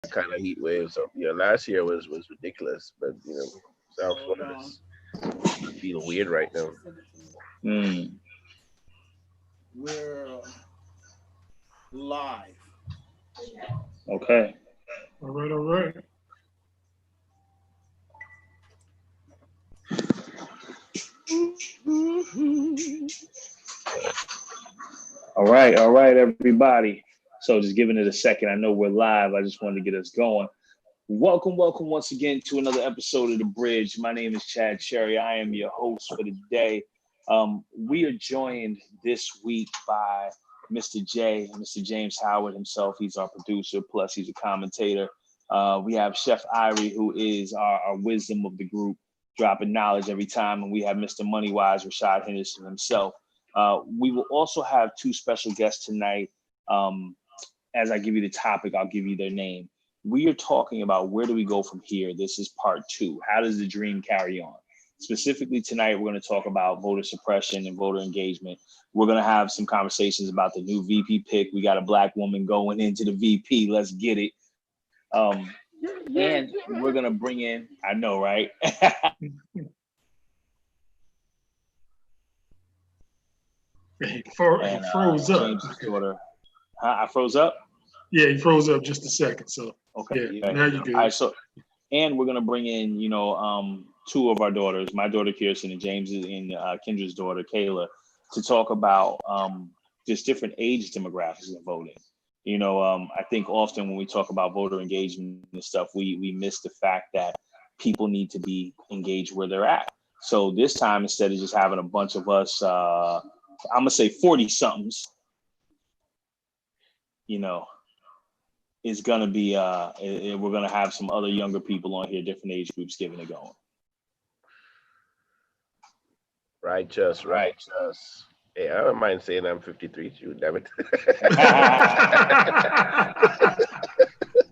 kind of heat wave. So yeah, last year was ridiculous, but South Florida's feeling weird right now. Mm. We're live. Okay. All right, all right. All right, everybody. So just giving it a second. I know we're live. I just wanted to get us going. Welcome once again to another episode of The Bridge. My name is Chad Cherry. I am your host for the day. We are joined this week by Mr. James Howard himself. He's our producer, plus he's a commentator. We have Chef Irie, who is our wisdom of the group, dropping knowledge every time. And we have Mr. Moneywise, Rashad Henderson himself. We will also have two special guests tonight. As I give you the topic, I'll give you their name. We are talking about where do we go from here. This is part two. How does the dream carry on? Specifically tonight, we're going to talk about voter suppression and voter engagement. We're going to have some conversations about the new VP pick. We got a Black woman going into the VP. Let's get it. And we're going to bring in, I know, right? He froze up. James's daughter. I froze up? Yeah, he froze up just a second. So okay. Yeah, now you good. All right, so and we're gonna bring in, two of our daughters, my daughter Kirsten and James and Kendra's daughter Kayla, to talk about just different age demographics in voting. I think often when we talk about voter engagement and stuff, we miss the fact that people need to be engaged where they're at. So this time, instead of just having a bunch of us, I'm gonna say 40 somethings, is gonna be we're gonna have some other younger people on here, different age groups, giving it going. Righteous. Hey, I don't mind saying I'm 53 too, damn it.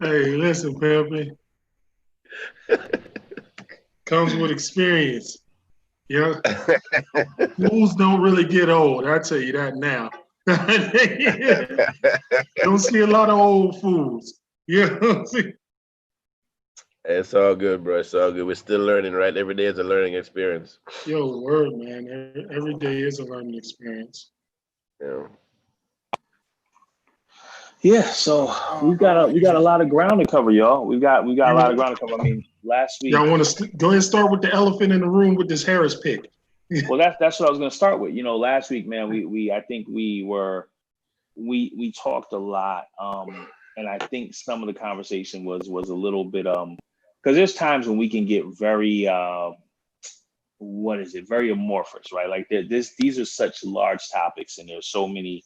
Hey, listen, Pepe. Comes with experience. Yeah. Fools don't really get old. I tell you that now. Don't see a lot of old fools. Yeah. It's all good, bro. It's all good. We're still learning, right? Every day is a learning experience. Yo, word, man. Every day is a learning experience. Yeah. Yeah, so we got a lot of ground to cover, y'all. We got a lot of ground to cover. I mean, last week. Y'all want to go ahead and start with the elephant in the room with this Harris pick. Well, that's what I was going to start with. Last week, man, we talked a lot, and I think some of the conversation was a little bit because there's times when we can get very very amorphous, right? Like these are such large topics, and there's so many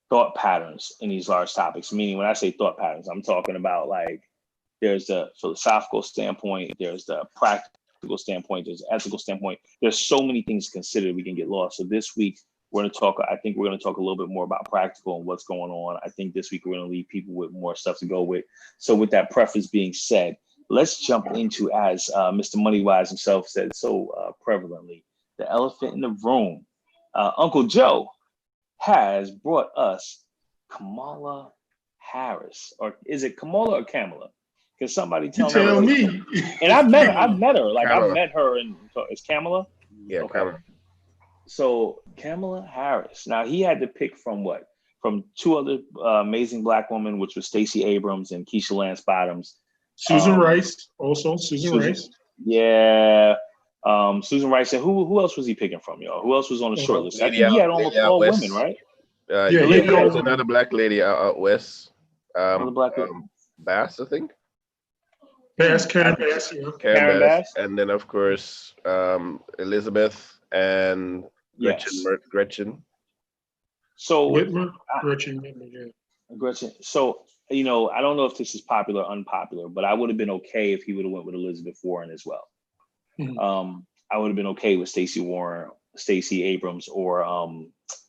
thought patterns in these large topics. Meaning, when I say thought patterns, I'm talking about like there's the philosophical standpoint, there's the practical standpoint, there's the ethical standpoint. There's so many things considered, we can get lost. So this week I think we're going to talk a little bit more about practical and what's going on. I think this week we're going to leave people with more stuff to go with. So with that preface being said, let's jump into, as Mr. Moneywise himself said so prevalently, the elephant in the room. Uncle Joe has brought us Kamala Harris, or is it Kamala or Kamala? Can somebody tell me? And I've met her. Like Kamala. I've met her, and it's Kamala. Yeah, okay. Kamala. So Kamala Harris. Now he had to pick from what? From two other amazing Black women, which was Stacey Abrams and Keisha Lance Bottoms. Susan Rice, also Susan Rice. Yeah. Susan Rice. And who else was he picking from, y'all? Who else was on the short list? I think he had almost all women, right? Yeah, there was another Black lady out west. Another Black lady. Bass, I think. Karen Bass, yeah. Karen Bass. And then, of course, Elizabeth and Gretchen. So Whitmer, Gretchen Whitmer, yeah. Gretchen. So, I don't know if this is popular or unpopular, but I would have been okay if he would have went with Elizabeth Warren as well. Mm-hmm. I would have been okay with Stacey Abrams, or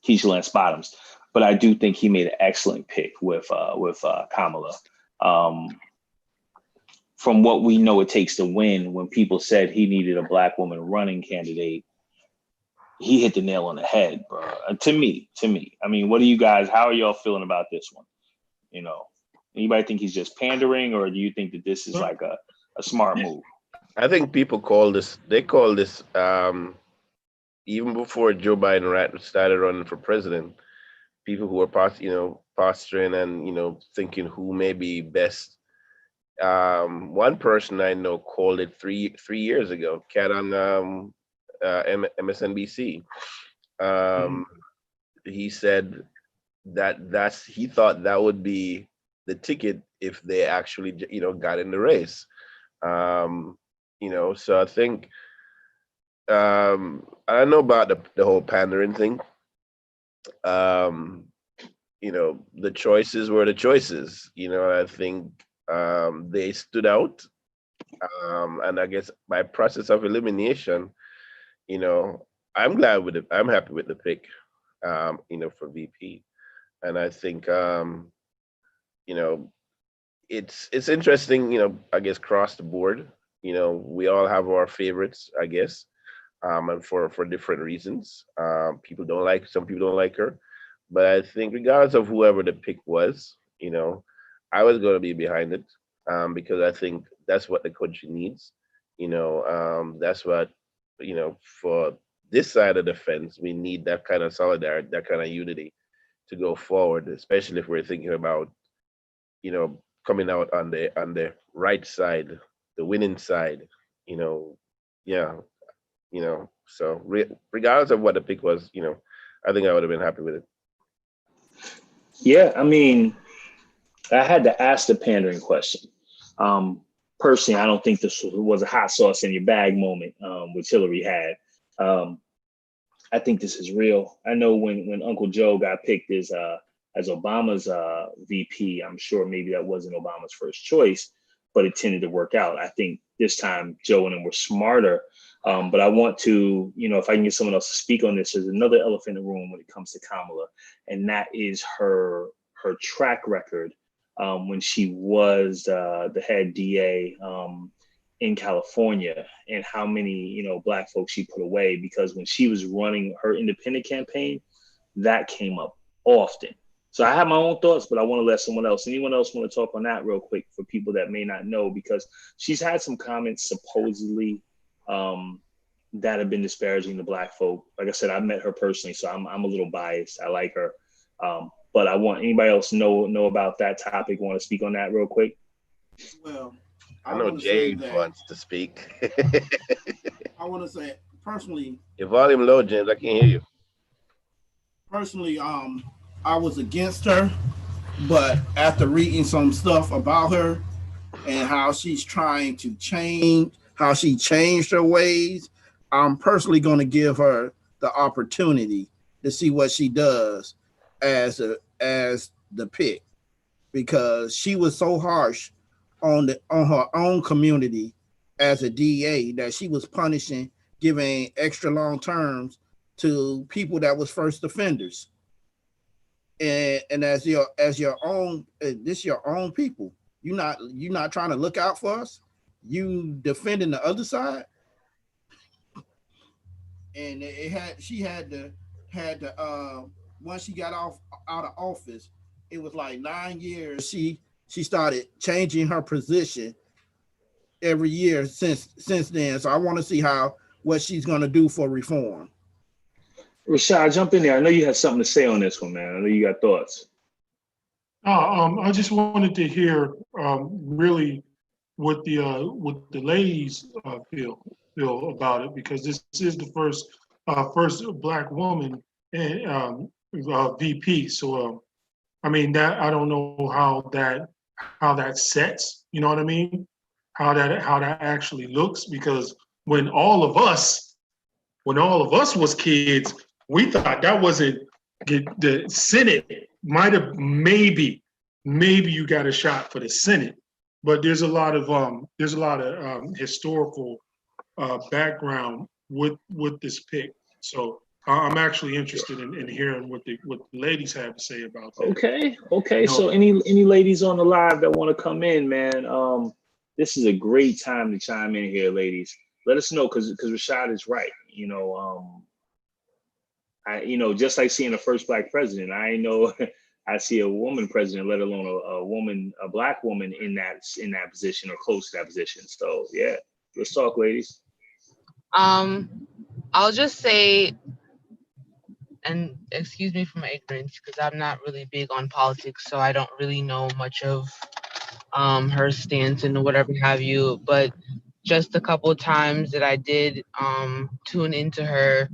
Keisha Lance Bottoms. But I do think he made an excellent pick with Kamala. From what we know it takes to win, when people said he needed a Black woman running candidate, he hit the nail on the head, bro. To me. I mean, what do you guys? How are y'all feeling about this one? Anybody think he's just pandering, or do you think that this is like a smart move? I think people call this. They call this even before Joe Biden started running for president. People who were posturing and thinking who may be best. One person I know called it 3 years ago. Cat on MSNBC. He said he thought that would be the ticket if they actually got in the race. So I think I don't know about the whole pandering thing. The choices were the choices. I think they stood out, and I guess by process of elimination, I'm glad with it. I'm happy with the pick, for VP, and I think it's interesting. I guess across the board, we all have our favorites, I guess, and for different reasons. Some people don't like her, but I think regardless of whoever the pick was, I was going to be behind it, because I think that's what the country needs. That's what for this side of the fence, we need that kind of solidarity, that kind of unity to go forward, especially if we're thinking about coming out on the right side, the winning side. Yeah. So regardless of what the pick was, I think I would have been happy with it. Yeah, I mean, I had to ask the pandering question. Personally, I don't think this was a hot sauce in your bag moment, which Hillary had. I think this is real. I know when Uncle Joe got picked as Obama's VP, I'm sure maybe that wasn't Obama's first choice, but it tended to work out. I think this time Joe and them were smarter. But I want to, if I can get someone else to speak on this, there's another elephant in the room when it comes to Kamala, and that is her track record when she was the head DA in California, and how many Black folks she put away, because when she was running her independent campaign, that came up often. So I have my own thoughts, but I want to let anyone else want to talk on that real quick for people that may not know, because she's had some comments supposedly that have been disparaging to Black folk. Like I said, I met her personally, so I'm a little biased. I like her. But I want anybody else know about that topic, want to speak on that real quick? Well, I know James wants to speak. I want to say personally. Your volume low, James. I can't hear you. Personally, I was against her, but after reading some stuff about her and how she's trying to change, how she changed her ways, I'm personally going to give her the opportunity to see what she does as the pick, because she was so harsh on her own community as a DA that she was punishing, giving extra long terms to people that was first offenders. And as your own, this your own people. You're not trying to look out for us. You defending the other side. And she had to once she got out of office, it was like 9 years. She started changing her position every year since then. So I want to see what she's going to do for reform. Rashad, jump in there. I know you had something to say on this one, man. I know you got thoughts. I just wanted to hear really what the ladies feel about it, because this is the first Black woman VP. So I mean, that I don't know how that sets. You know what I mean? How that actually looks, because when all of us was kids, we thought that wasn't the Senate. Might have maybe you got a shot for the Senate, but there's a lot of historical background with this pick. So I'm actually interested in hearing what the ladies have to say about that. Okay. So any ladies on the live that want to come in, man, this is a great time to chime in here, ladies. Let us know, because Rashad is right. I just like seeing the first Black president. I know I see a woman president, let alone a black woman in that position or close to that position. So yeah, let's talk, ladies. I'll just say, and excuse me for my ignorance, because I'm not really big on politics, so I don't really know much of her stance and whatever have you. But just a couple of times that I did tune into her,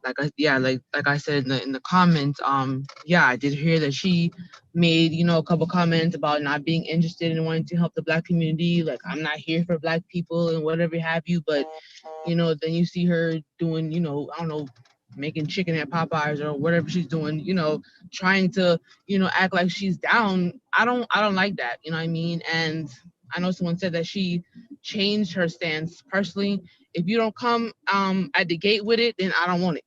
like I said in the comments, I did hear that she made, a couple comments about not being interested in wanting to help the black community. Like, I'm not here for black people and whatever have you. But then you see her doing, I don't know, making chicken at Popeyes or whatever she's doing, trying to, act like she's down. I don't like that, you know what I mean? And I know someone said that she changed her stance. Personally, if you don't come at the gate with it, then I don't want it.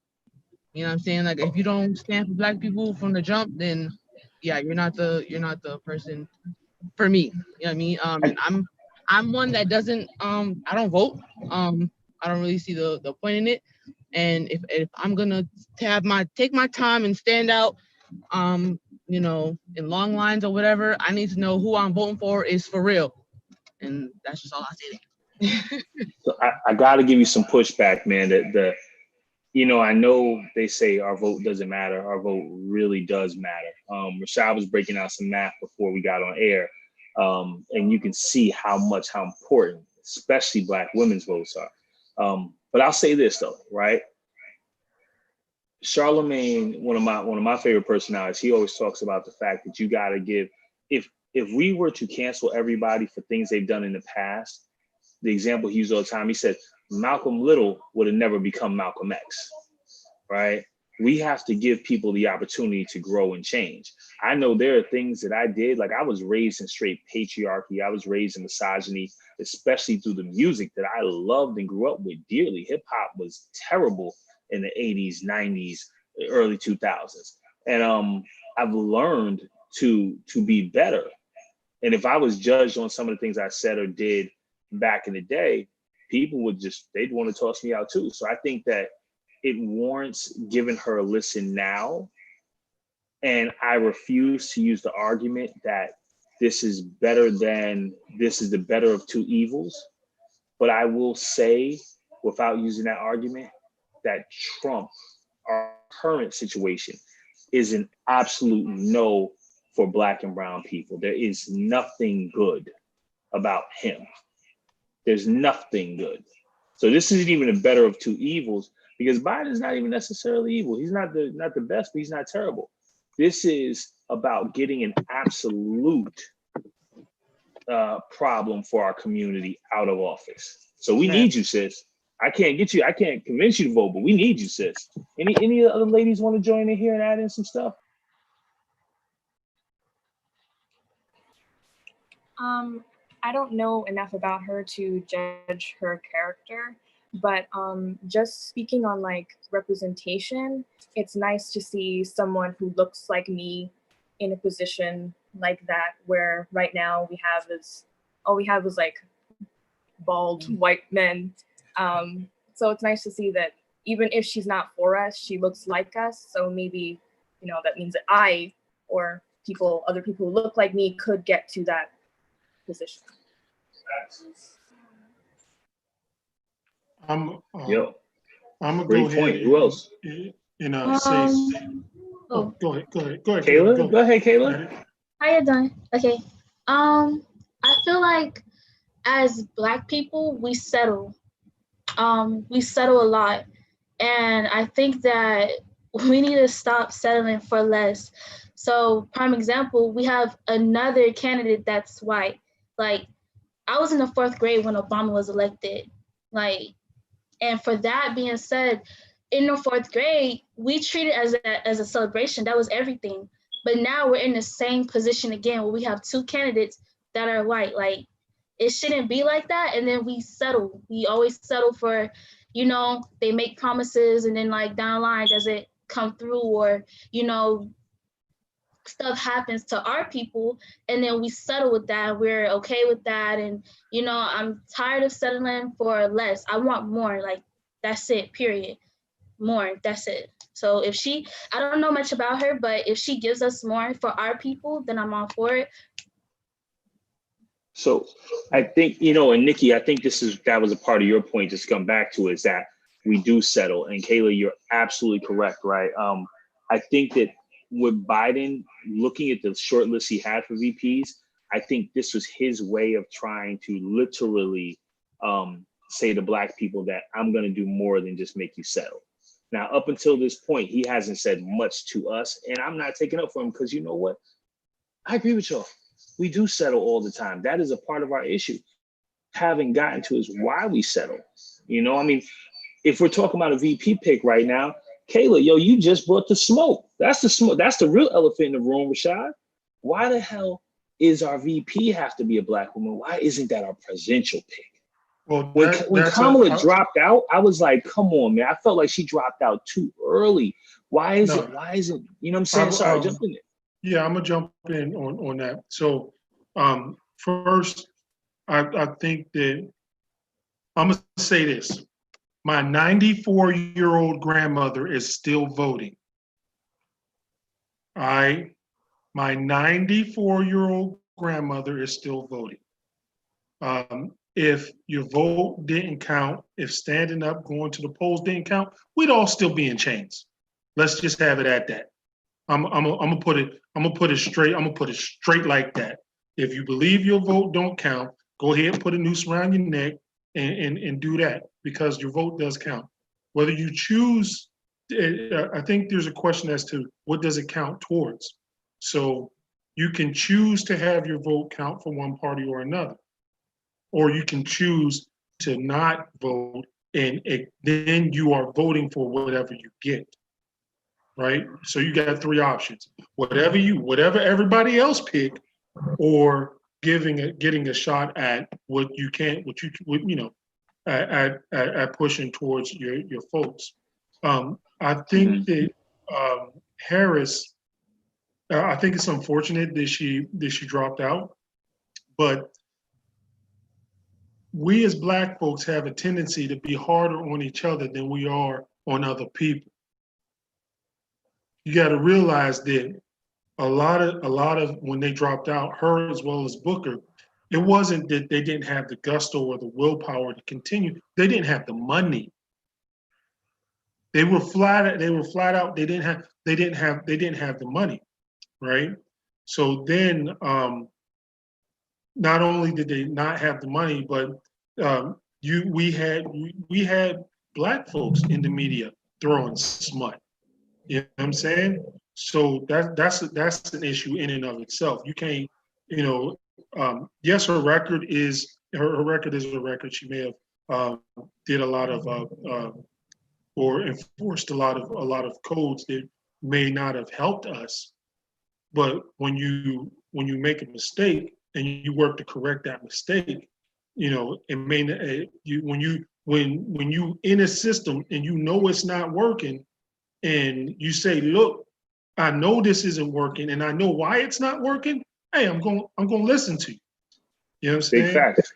You know what I'm saying? Like, if you don't stand for black people from the jump, then yeah, you're not the person for me. You know what I mean? And I'm one that doesn't I don't vote. I don't really see the point in it. And if I'm gonna take my time and stand out, in long lines or whatever, I need to know who I'm voting for is for real. And that's just all I say. So I got to give you some pushback, man. I know they say our vote doesn't matter. Our vote really does matter. Rashad was breaking out some math before we got on air. And you can see how important, especially black women's votes are. But I'll say this though, right? Charlemagne, one of my favorite personalities, he always talks about the fact that you got to give, if we were to cancel everybody for things they've done in the past, the example he used all the time, he said, Malcolm Little would have never become Malcolm X, right? We have to give people the opportunity to grow and change. I know there are things that I did, like I was raised in straight patriarchy. I was raised in misogyny, especially through the music that I loved and grew up with dearly. Hip hop was terrible in the 80s, 90s, early 2000s. And I've learned to be better. And if I was judged on some of the things I said or did back in the day, people they'd want to toss me out too. So I think that it warrants giving her a listen now. And I refuse to use the argument that this is the better of two evils. But I will say, without using that argument, that Trump, our current situation, is an absolute no for black and brown people. There is nothing good about him. There's nothing good. So this isn't even a better of two evils, because Biden is not even necessarily evil. He's not the best, but he's not terrible. This is about getting an absolute problem for our community out of office. So we need you, sis. I can't convince you to vote, but we need you, sis. Any other ladies want to join in here and add in some stuff? I don't know enough about her to judge her character, but just speaking on like representation, it's nice to see someone who looks like me in a position like that, where right now all we have is like bald white men. So it's nice to see that even if she's not for us, she looks like us. So maybe, that means that I or other people who look like me could get to that position. I'm gonna Great go ahead. Point. Who else? Say. Oh, Go ahead. Kayla, go ahead, Kayla. How you doing? Okay. I feel like as Black people, we settle. We settle a lot, and I think that we need to stop settling for less. So, prime example, we have another candidate that's white. Like, I was in the 4th grade when Obama was elected. Like, and for that being said, in the 4th grade, we treated it as a celebration. That was everything. But now we're in the same position again, where we have 2 candidates that are white. Like, it shouldn't be like that. And then we settle. We always settle for, they make promises and then like down the line, does it come through, or, stuff happens to our people, and then we settle with that. We're okay with that. And, I'm tired of settling for less. I want more. Like, that's it, period. More, that's it. So if she, I don't know much about her, but if she gives us more for our people, then I'm all for it. So I think, and Nikki, I think that was a part of your point, just come back to, is that we do settle. And Kayla, you're absolutely correct, right? I think that with Biden looking at the short list he had for VPs, I think this was his way of trying to literally say to Black people that I'm going to do more than just make you settle. Now, up until this point, he hasn't said much to us, and I'm not taking up for him because you know what? I agree with y'all. We do settle all the time. That is a part of our issue. Haven't gotten to is why we settle. I mean, if we're talking about a VP pick right now, Kayla, you just brought the smoke. That's the smoke. That's the real elephant in the room, Rashad. Why the hell is our VP have to be a Black woman? Why isn't that our presidential pick? Well, when Kamala dropped out, I was like, come on, man. I felt like she dropped out too early. Why isn't, you know what I'm saying? Sorry, jump in there. Yeah, I'm gonna jump in on that. So first, I think that I'm gonna say this. My 94-year-old grandmother is still voting. My 94-year-old grandmother is still voting. If your vote didn't count, if standing up, going to the polls didn't count, we'd all still be in chains. Let's just have it at that. I'm gonna put it straight. I'm gonna put it straight like that. If you believe your vote don't count, go ahead and put a noose around your neck and do that, because your vote does count. Whether you choose, I think there's a question as to what does it count towards. So you can choose to have your vote count for one party or another, or you can choose to not vote, and then you are voting for whatever you get. Right? So you got three options: whatever everybody else pick, or getting a shot at at pushing towards your folks. I think that Harris, I think it's unfortunate that she dropped out, but we as Black folks have a tendency to be harder on each other than we are on other people. You got to realize that a lot of when they dropped out, her as well as Booker, it wasn't that they didn't have the gusto or the willpower to continue. They didn't have the money. They were flat out. They didn't have the money, right? So then, not only did they not have the money, but we had Black folks in the media throwing smut. You know what I'm saying? So that's an issue in and of itself. You can't, yes, her record is a record. She may have did a lot of or enforced a lot of codes that may not have helped us. But when you make a mistake and you work to correct that mistake, it may when you in a system and you know it's not working, and you say, look, I know this isn't working and I know why it's not working. Hey, I'm going to listen to you. You know what I'm saying? Big facts.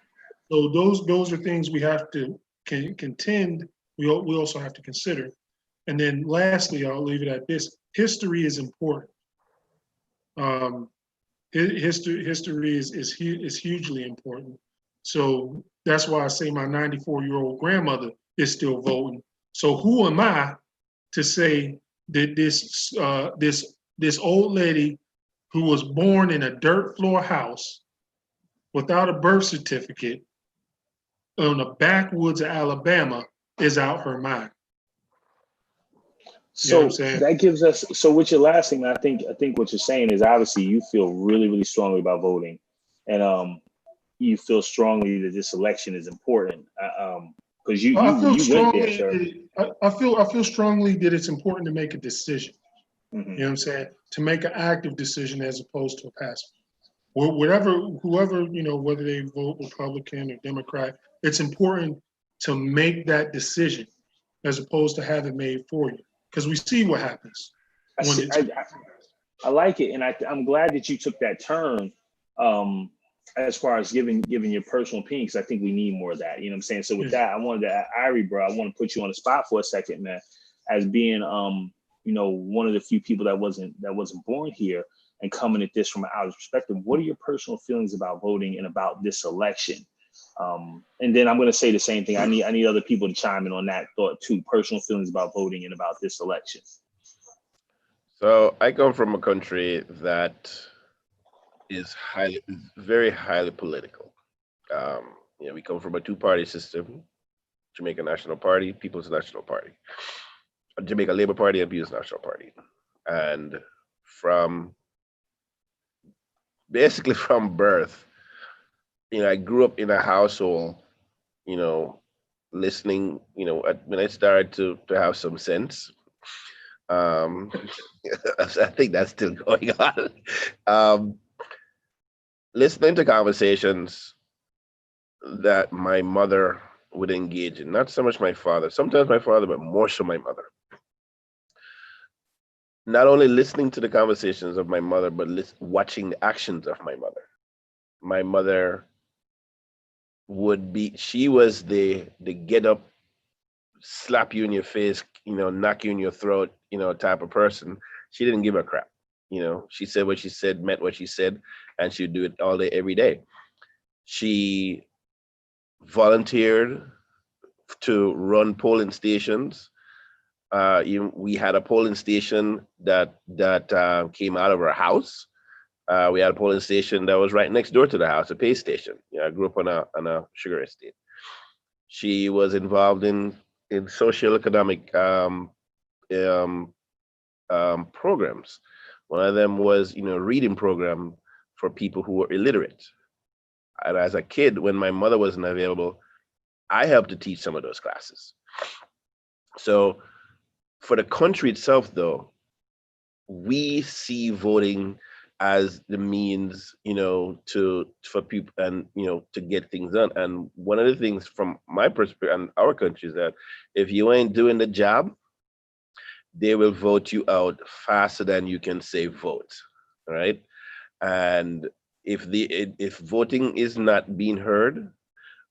So those are things we have to contend. We also have to consider. And then lastly, I'll leave it at this. History is important. History is hugely important. So that's why I say my 94-year-old grandmother is still voting. So who am I to say that this old lady who was born in a dirt floor house without a birth certificate on the backwoods of Alabama is out her mind? So that gives us, so with your last thing, I think what you're saying is obviously you feel really, really strongly about voting, and you feel strongly that this election is important. Because you went there, sir. I feel strongly that it's important to make a decision. Mm-hmm. You know what I'm saying? To make an active decision as opposed to a passive. Whoever, whether they vote Republican or Democrat, it's important to make that decision as opposed to have it made for you. Because we see what happens. I like it, and I'm glad that you took that turn. As far as giving your personal opinion, because I think we need more of that. You know what I'm saying? So with that, I wanted to, Irie, bro, I want to put you on the spot for a second, man, as being one of the few people that wasn't born here and coming at this from an outer perspective. What are your personal feelings about voting and about this election? And then I'm going to say the same thing. I need other people to chime in on that thought too. Personal feelings about voting and about this election. So I come from a country that is very highly political. We come from a two-party system: Jamaica National Party, People's National Party, Jamaica Labour Party, and People's National Party. And from basically from birth, I grew up in a household, you know, listening, when I started to have some sense. Um, I think that's still going on. Um, Listening to conversations that my mother would engage in, not so much my father, sometimes my father, but more so my mother. Not only listening to the conversations of my mother, but watching the actions of my mother. My mother she was the get up, slap you in your face, knock you in your throat, type of person. She didn't give a crap. She said what she said, meant what she said, and she'd do it all day, every day. She volunteered to run polling stations. We had a polling station that came out of our house. We had a polling station that was right next door to the house, a pay station. I grew up on a sugar estate. She was involved in social economic um, programs. One of them was, reading program for people who were illiterate. And as a kid, when my mother wasn't available, I helped to teach some of those classes. So for the country itself, though, we see voting as the means, for people and, to get things done. And one of the things from my perspective and our country is that if you ain't doing the job, they will vote you out faster than you can say vote. Right. And if voting is not being heard,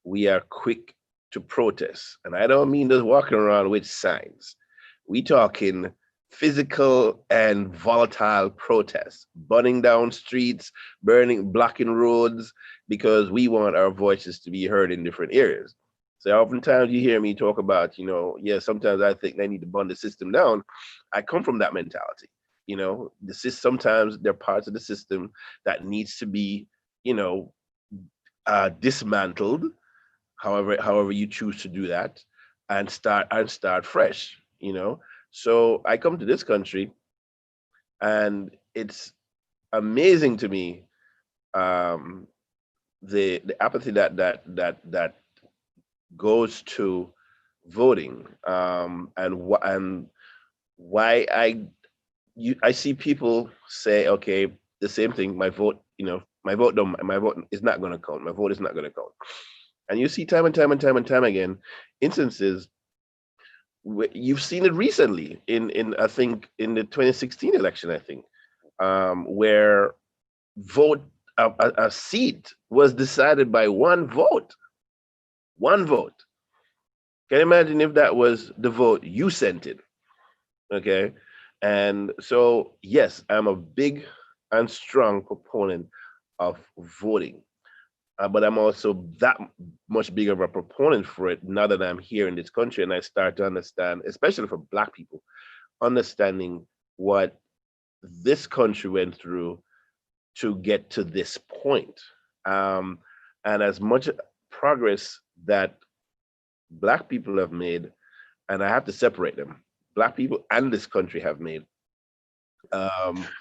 we are quick to protest. And I don't mean just walking around with signs. We talking physical and volatile protests, burning down streets, blocking roads, because we want our voices to be heard in different areas. So oftentimes you hear me talk about, sometimes I think they need to burn the system down. I come from that mentality. Sometimes there are parts of the system that needs to be, dismantled, however you choose to do that, and start fresh. So I come to this country, and it's amazing to me, the apathy that goes to voting, and why I see people say, okay, the same thing. My vote is not going to count. My vote is not going to count. And you see time and time and time and time again instances. You've seen it recently in I think in the 2016 election, I think, where a seat was decided by one vote. One vote. Can you imagine if that was the vote you sent in? Okay. And so, yes, I'm a big and strong proponent of voting. But I'm also that much bigger of a proponent for it now that I'm here in this country and I start to understand, especially for Black people, understanding what this country went through to get to this point. And as much progress that Black people have made, and I have to separate them, Black people and this country have made.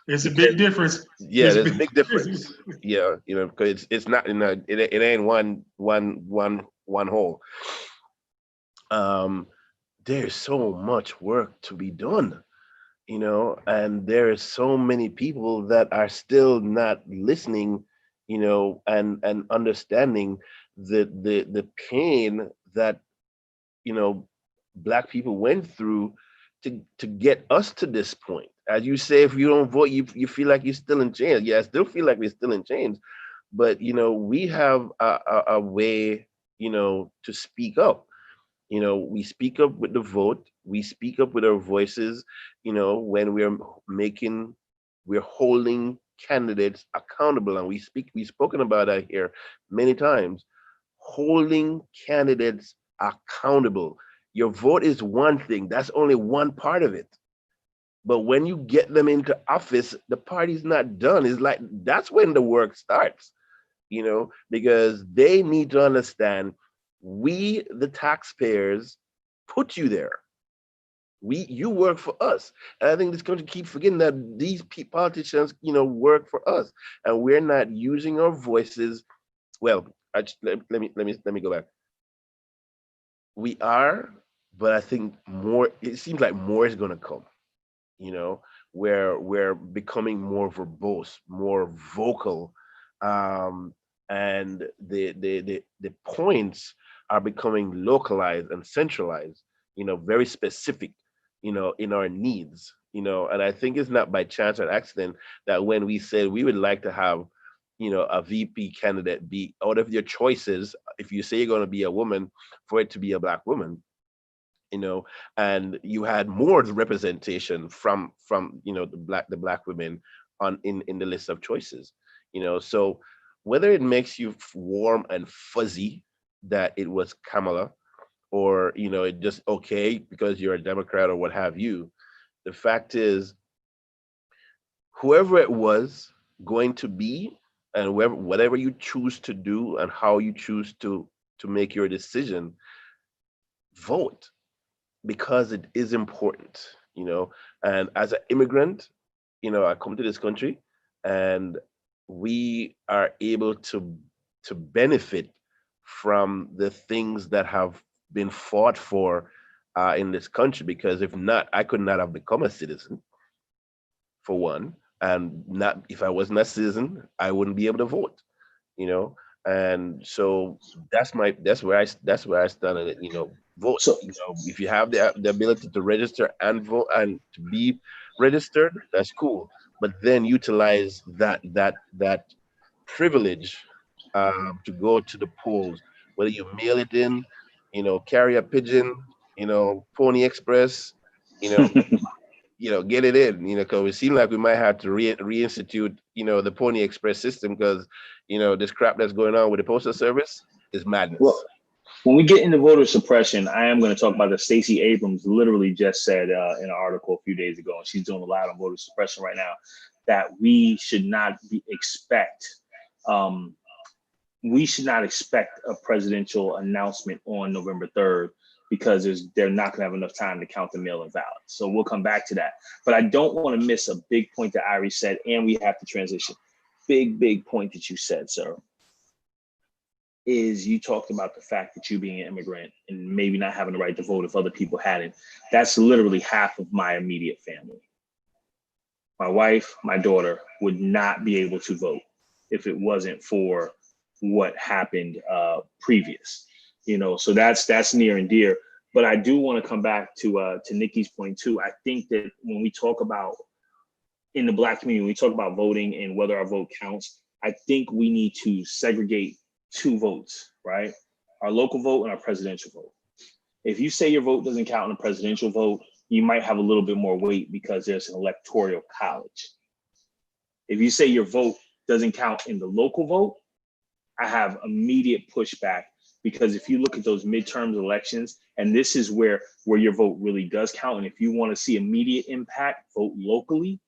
It's a big difference. Yeah, there's a big difference. Yeah, because it's not it ain't one whole. There's so much work to be done, and there are so many people that are still not listening, and understanding the pain that Black people went through to get us to this point. As you say, if you don't vote, you feel like you're still in chains. Yeah, I still feel like we're still in chains, but we have a way, to speak up. We speak up with the vote. We speak up with our voices. When we're holding candidates accountable, and we've spoken about that here many times. Holding candidates accountable. Your vote is one thing. That's only one part of it. But when you get them into office, the party's not done. It's like that's when the work starts, because they need to understand we, the taxpayers, put you there. You work for us. And I think this country keep forgetting that these politicians, work for us, and we're not using our voices. Well, let me go back. We are, but I think more. It seems like more is going to come. Where we're becoming more verbose, more vocal, um, and the points are becoming localized and centralized. Very specific. In our needs. And I think it's not by chance or accident that when we said we would like to have, a VP candidate be out of your choices, if you say you're going to be a woman, for it to be a black woman, and you had more representation from the black women in the list of choices. So whether it makes you warm and fuzzy that it was Kamala, or it just okay because you're a Democrat or what have you, the fact is, whoever it was going to be, and whatever you choose to do and how you choose to make your decision, vote, because it is important. And as an immigrant, I come to this country, and we are able to benefit from the things that have been fought for in this country, because if not, I could not have become a citizen, for one. And not if I wasn't a citizen, I wouldn't be able to vote. you know and so that's where I stand on it. Vote. So If you have the ability to register and vote and to be registered, that's cool, but then utilize that privilege, to go to the polls, whether you mail it in, carry a pigeon, Pony Express, you know get it in, because it seems like we might have to reinstitute, the Pony Express system, because, this crap that's going on with the postal service is well, madness. when we get into voter suppression, I am going to talk about that. Stacey Abrams literally just said in an article a few days ago, and she's doing a lot on voter suppression right now, that um, we should not expect a presidential announcement on November 3rd, because they're not going to have enough time to count the mail-in ballots. So we'll come back to that. But I don't want to miss a big point that Irie said, and we have to transition. Big point that you said, sir, is you talked about the fact that you being an immigrant and maybe not having the right to vote if other people hadn't. That's literally half of my immediate family. My wife, my daughter would not be able to vote if it wasn't for what happened previous. So that's near and dear. But I do want to come back to Nikki's point too. I think that when we talk about in the Black community, when we talk about voting and whether our vote counts, I think we need to segregate two votes, right? Our local vote and our presidential vote. If you say your vote doesn't count in a presidential vote, you might have a little bit more weight because there's an electoral college. If you say your vote doesn't count in the local vote, I have immediate pushback, because if you look at those midterm elections, and this is where your vote really does count, and if you want to see immediate impact, vote locally.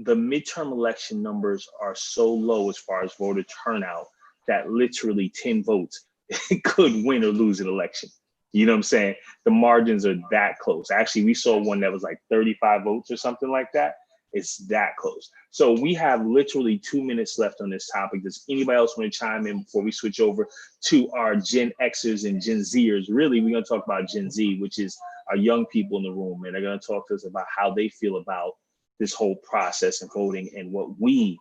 The midterm election numbers are so low as far as voter turnout that literally 10 votes could win or lose an election. You know what I'm saying? The margins are that close. Actually, we saw one that was like 35 votes or something like that. It's that close. So we have literally 2 minutes left on this topic. Does anybody else want to chime in before we switch over to our Gen Xers and Gen Zers? Really, we're going to talk about Gen Z, which is our young people in the room. And they're going to talk to us about how they feel about this whole process and voting, and what we,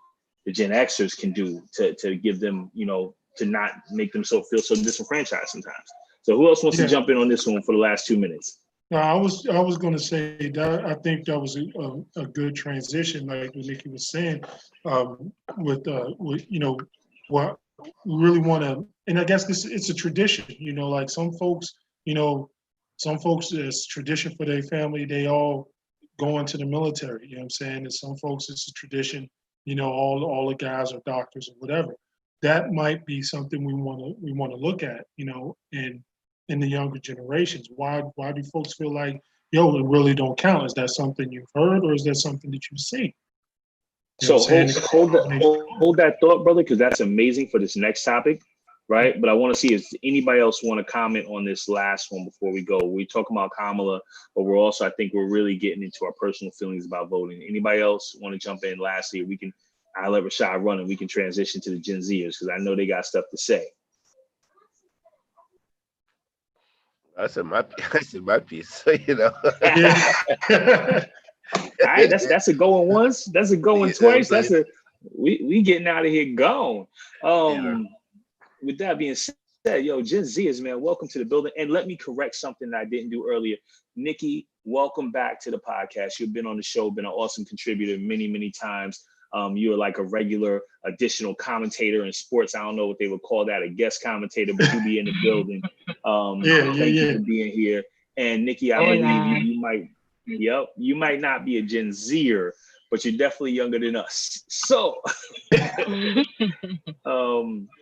the Gen Xers, can do to give them, to not make them feel so disenfranchised sometimes. So who else wants to jump in on this one for the last 2 minutes? No, I was going to say that I think that was a good transition, like what Nikki was saying, with what we really want to, and I guess it's a tradition, like some folks, some folks, it's tradition for their family, they all go into the military, you know what I'm saying? And some folks, it's a tradition, all the guys are doctors or whatever. That might be something we want to look at, in the younger generations. Why do folks feel like, yo, it really don't count? Is that something you've heard, or is that something that you've seen? So hold that thought, brother, because that's amazing for this next topic, right? But I want to see if anybody else want to comment on this last one before we go. We talk about Kamala, but I think we're really getting into our personal feelings about voting. Anybody else want to jump in lastly? I'll let Rashad run and we can transition to the Gen Zers because I know they got stuff to say. That's in my piece. All right, that's a going once. That's a going twice. We getting out of here gone. With that being said, yo, Gen Zers, man, welcome to the building. And let me correct something that I didn't do earlier. Nikki, welcome back to the podcast. You've been on the show, been an awesome contributor many, many times. You're like a regular additional commentator in sports. I don't know what they would call that, a guest commentator, but you'll be in the building. Thank you for being here. And Nikki, I believe you might not be a Gen Zer, but you're definitely younger than us. So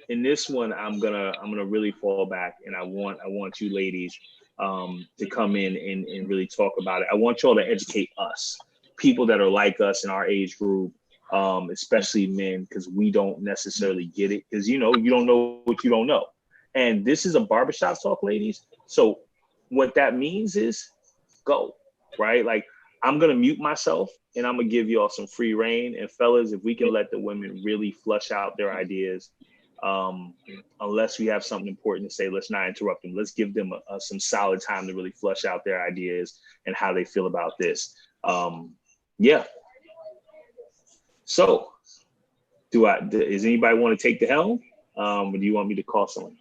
in this one, I'm gonna really fall back, and I want you ladies to come in and really talk about it. I want y'all to educate us, people that are like us in our age group, especially men, because we don't necessarily get it, because you don't know what you don't know. And this is a barbershop talk, ladies. So what that means is go, right? Like, I'm going to mute myself and I'm going to give y'all some free reign. And fellas, if we can let the women really flush out their ideas, unless we have something important to say, let's not interrupt them. Let's give them some solid time to really flush out their ideas and how they feel about this. Yeah. So does anybody want to take the helm? Or do you want me to call someone?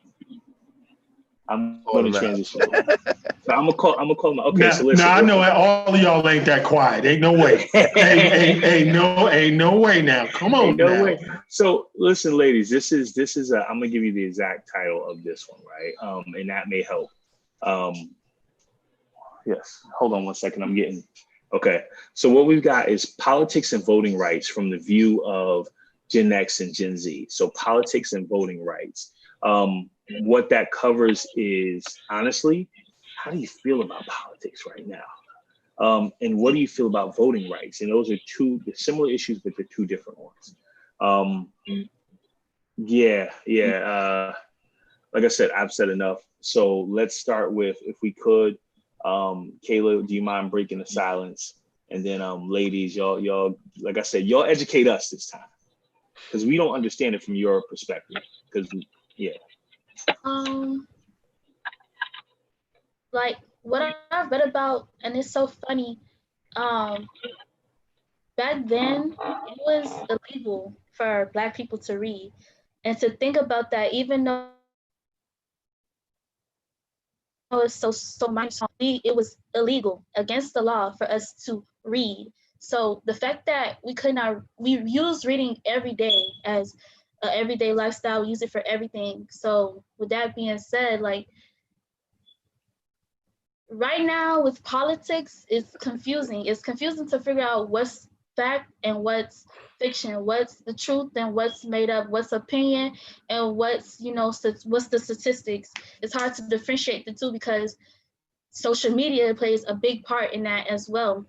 I'm going to transition. So I'm gonna call my. Okay, so listen. Now I know all of y'all ain't that quiet. Ain't no way. ain't no way. Now, come on. Ain't no way. So listen, ladies. This is. I'm gonna give you the exact title of this one, right? And that may help. Yes. Hold on one second. I'm getting. Okay. So what we've got is politics and voting rights from the view of Gen X and Gen Z. So politics and voting rights. What that covers is, honestly, how do you feel about politics right now? And what do you feel about voting rights? And those are two similar issues, but they're two different ones. Like I said, I've said enough. So let's start with, if we could, Kayla, do you mind breaking the silence? And then ladies, y'all, like I said, y'all educate us this time, because we don't understand it from your perspective. Like what I've read about, and it's so funny, back then it was illegal for Black people to read. And to think about that, even though it's so minor, it was illegal, against the law, for us to read. So the fact that we use reading every day as an everyday lifestyle, we use it for everything. So with that being said, like, right now with politics, it's confusing. It's confusing to figure out what's fact and what's fiction, what's the truth and what's made up, what's opinion and what's the statistics. It's hard to differentiate the two because social media plays a big part in that as well.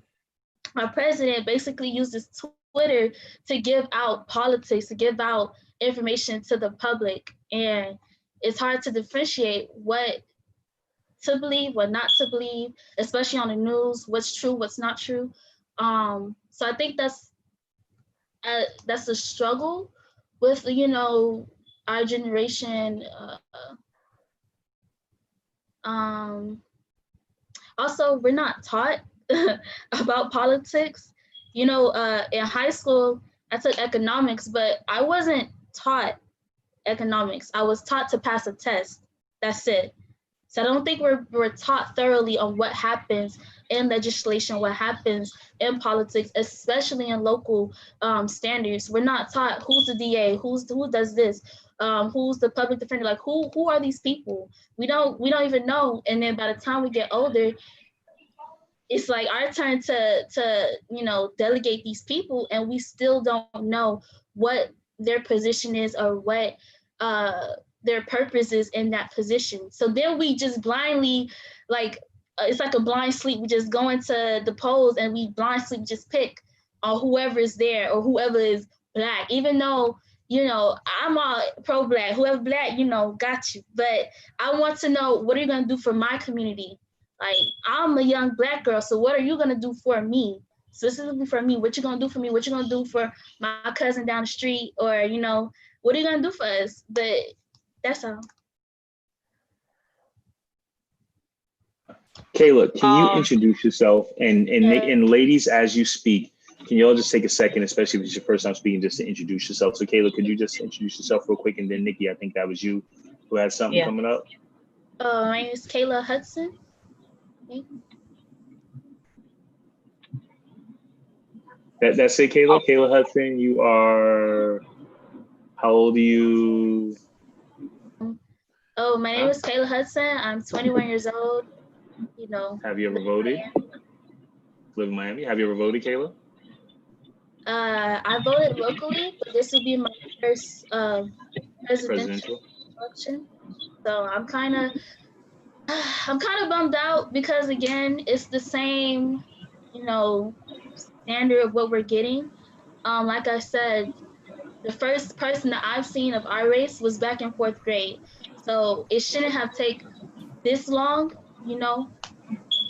Our president basically uses Twitter to give out politics, to give out information to the public, and it's hard to differentiate what to believe, what not to believe, especially on the news, what's true, what's not true. So I think that's a struggle with our generation. Also, we're not taught about politics. In high school, I took economics, but I wasn't taught economics. I was taught to pass a test. That's it. So I don't think we're taught thoroughly on what happens in legislation, what happens in politics, especially in local standards. We're not taught who's the DA, who does this, who's the public defender, like who are these people? We don't even know. And then by the time we get older, it's like our turn to delegate these people, and we still don't know what their position is or what their purpose is in that position. So then we just blindly, like, it's like a blind sleep. We just go into the polls and we blind sleep just pick on whoever is there or whoever is black, even though I'm all pro black. Whoever black, got you. But I want to know, what are you gonna do for my community? Like, I'm a young black girl, so what are you gonna do for me? Specifically for me, what you gonna do for me? What you gonna do for my cousin down the street? Or, what are you gonna do for us? But that's all. Kayla, can you Um, introduce yourself? And Nick Uh, and ladies, as you speak, can you all just take a second, especially if it's your first time speaking, just to introduce yourself? So Kayla, could you just introduce yourself real quick? And then Nikki, I think that was you who had something yeah. coming up. my name is Kayla Hudson. Okay. That's it, Oh, Kayla. Kayla Hudson, you are, how old are you? Oh, my name Huh? is Kayla Hudson. I'm 21 years old. Have you ever Live in voted? Miami. Live in Miami. Have you ever voted, Kayla? I voted locally, but this will be my first presidential Presidential. election. So I'm kind of bummed out because, again, it's the same, you know, standard of what we're getting. Like I said, the first person that I've seen of our race was back in fourth grade. So it shouldn't have taken this long,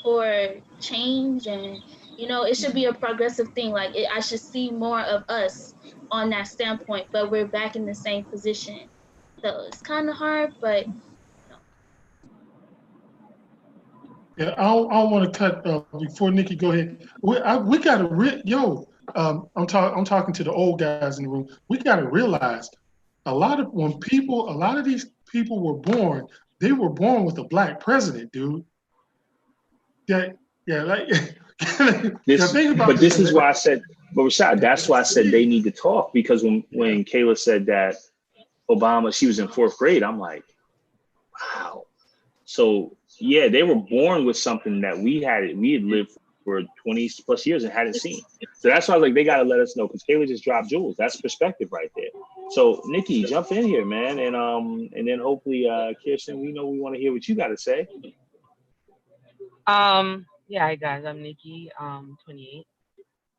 for change. And it should be a progressive thing. Like, I should see more of us on that standpoint, but we're back in the same position. So it's kind of hard, but Yeah, I don't want to cut before Nikki go ahead. We got to I'm talking to the old guys in the room. We got to realize a lot of these people were born. They were born with a black president, dude. That yeah, like yeah. Think about But this. this is why I said, but Rashad, that's why I said they need to talk, because when Kayla said that Obama, she was in fourth grade, I'm like, wow. So yeah, they were born with something that we had lived for 20 plus years and hadn't seen. So that's why I was like, they got to let us know, because Kayla just dropped jewels. That's perspective right there. So Nikki, jump in here, man, and then hopefully, Kirsten, we want to hear what you got to say. yeah, hi guys, I'm Nikki, 28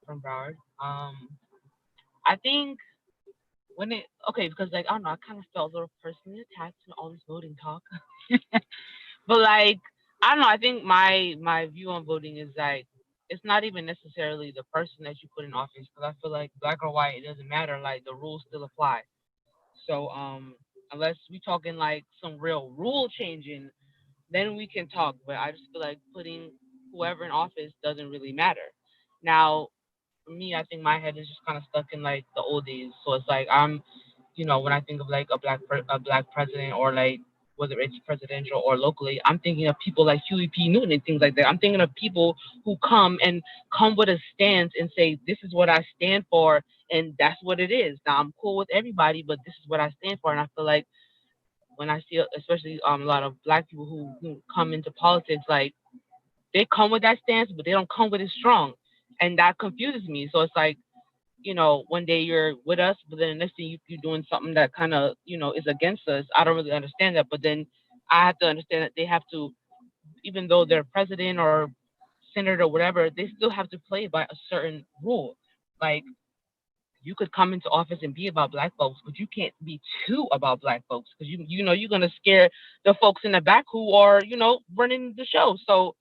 from Broward. I think because like I don't know, I kind of felt a little personally attacked in all this voting talk. But like I don't know, I think my view on voting is like it's not even necessarily the person that you put in office, because I feel like black or white, it doesn't matter. Like the rules still apply. So unless we talking like some real rule changing, then we can talk. But I just feel like putting whoever in office doesn't really matter. Now, for me, I think my head is just kind of stuck in like the old days. So it's like when I think of like a black president, or like whether it's presidential or locally, I'm thinking of people like Huey P. Newton and things like that. I'm thinking of people who come with a stance and say, this is what I stand for, and that's what it is. Now I'm cool with everybody, but this is what I stand for. And I feel like when I see, especially a lot of black people who come into politics, like they come with that stance, but they don't come with it strong, and that confuses me. So it's like, one day you're with us, but then the next thing you're doing something that kind of, is against us. I don't really understand that. But then I have to understand that they have to, even though they're president or senator or whatever, they still have to play by a certain rule. Like, you could come into office and be about black folks, but you can't be too about black folks, because you're gonna scare the folks in the back who are, running the show. So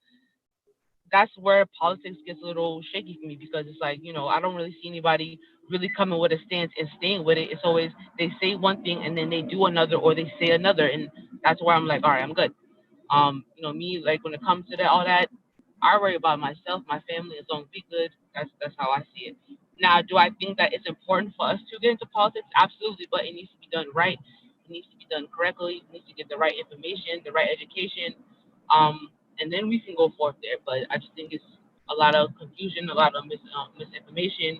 that's where politics gets a little shaky for me, because it's like, I don't really see anybody really coming with a stance and staying with it. It's always they say one thing and then they do another, or they say another, and that's where I'm like, all right, I'm good. Me, like when it comes to that, all that, I worry about myself, my family, as long as we good. That's how I see it. Now, do I think that it's important for us to get into politics? Absolutely, but it needs to be done right. It needs to be done correctly. We need to get the right information, the right education, and then we can go forth there. But I just think it's a lot of confusion, a lot of misinformation,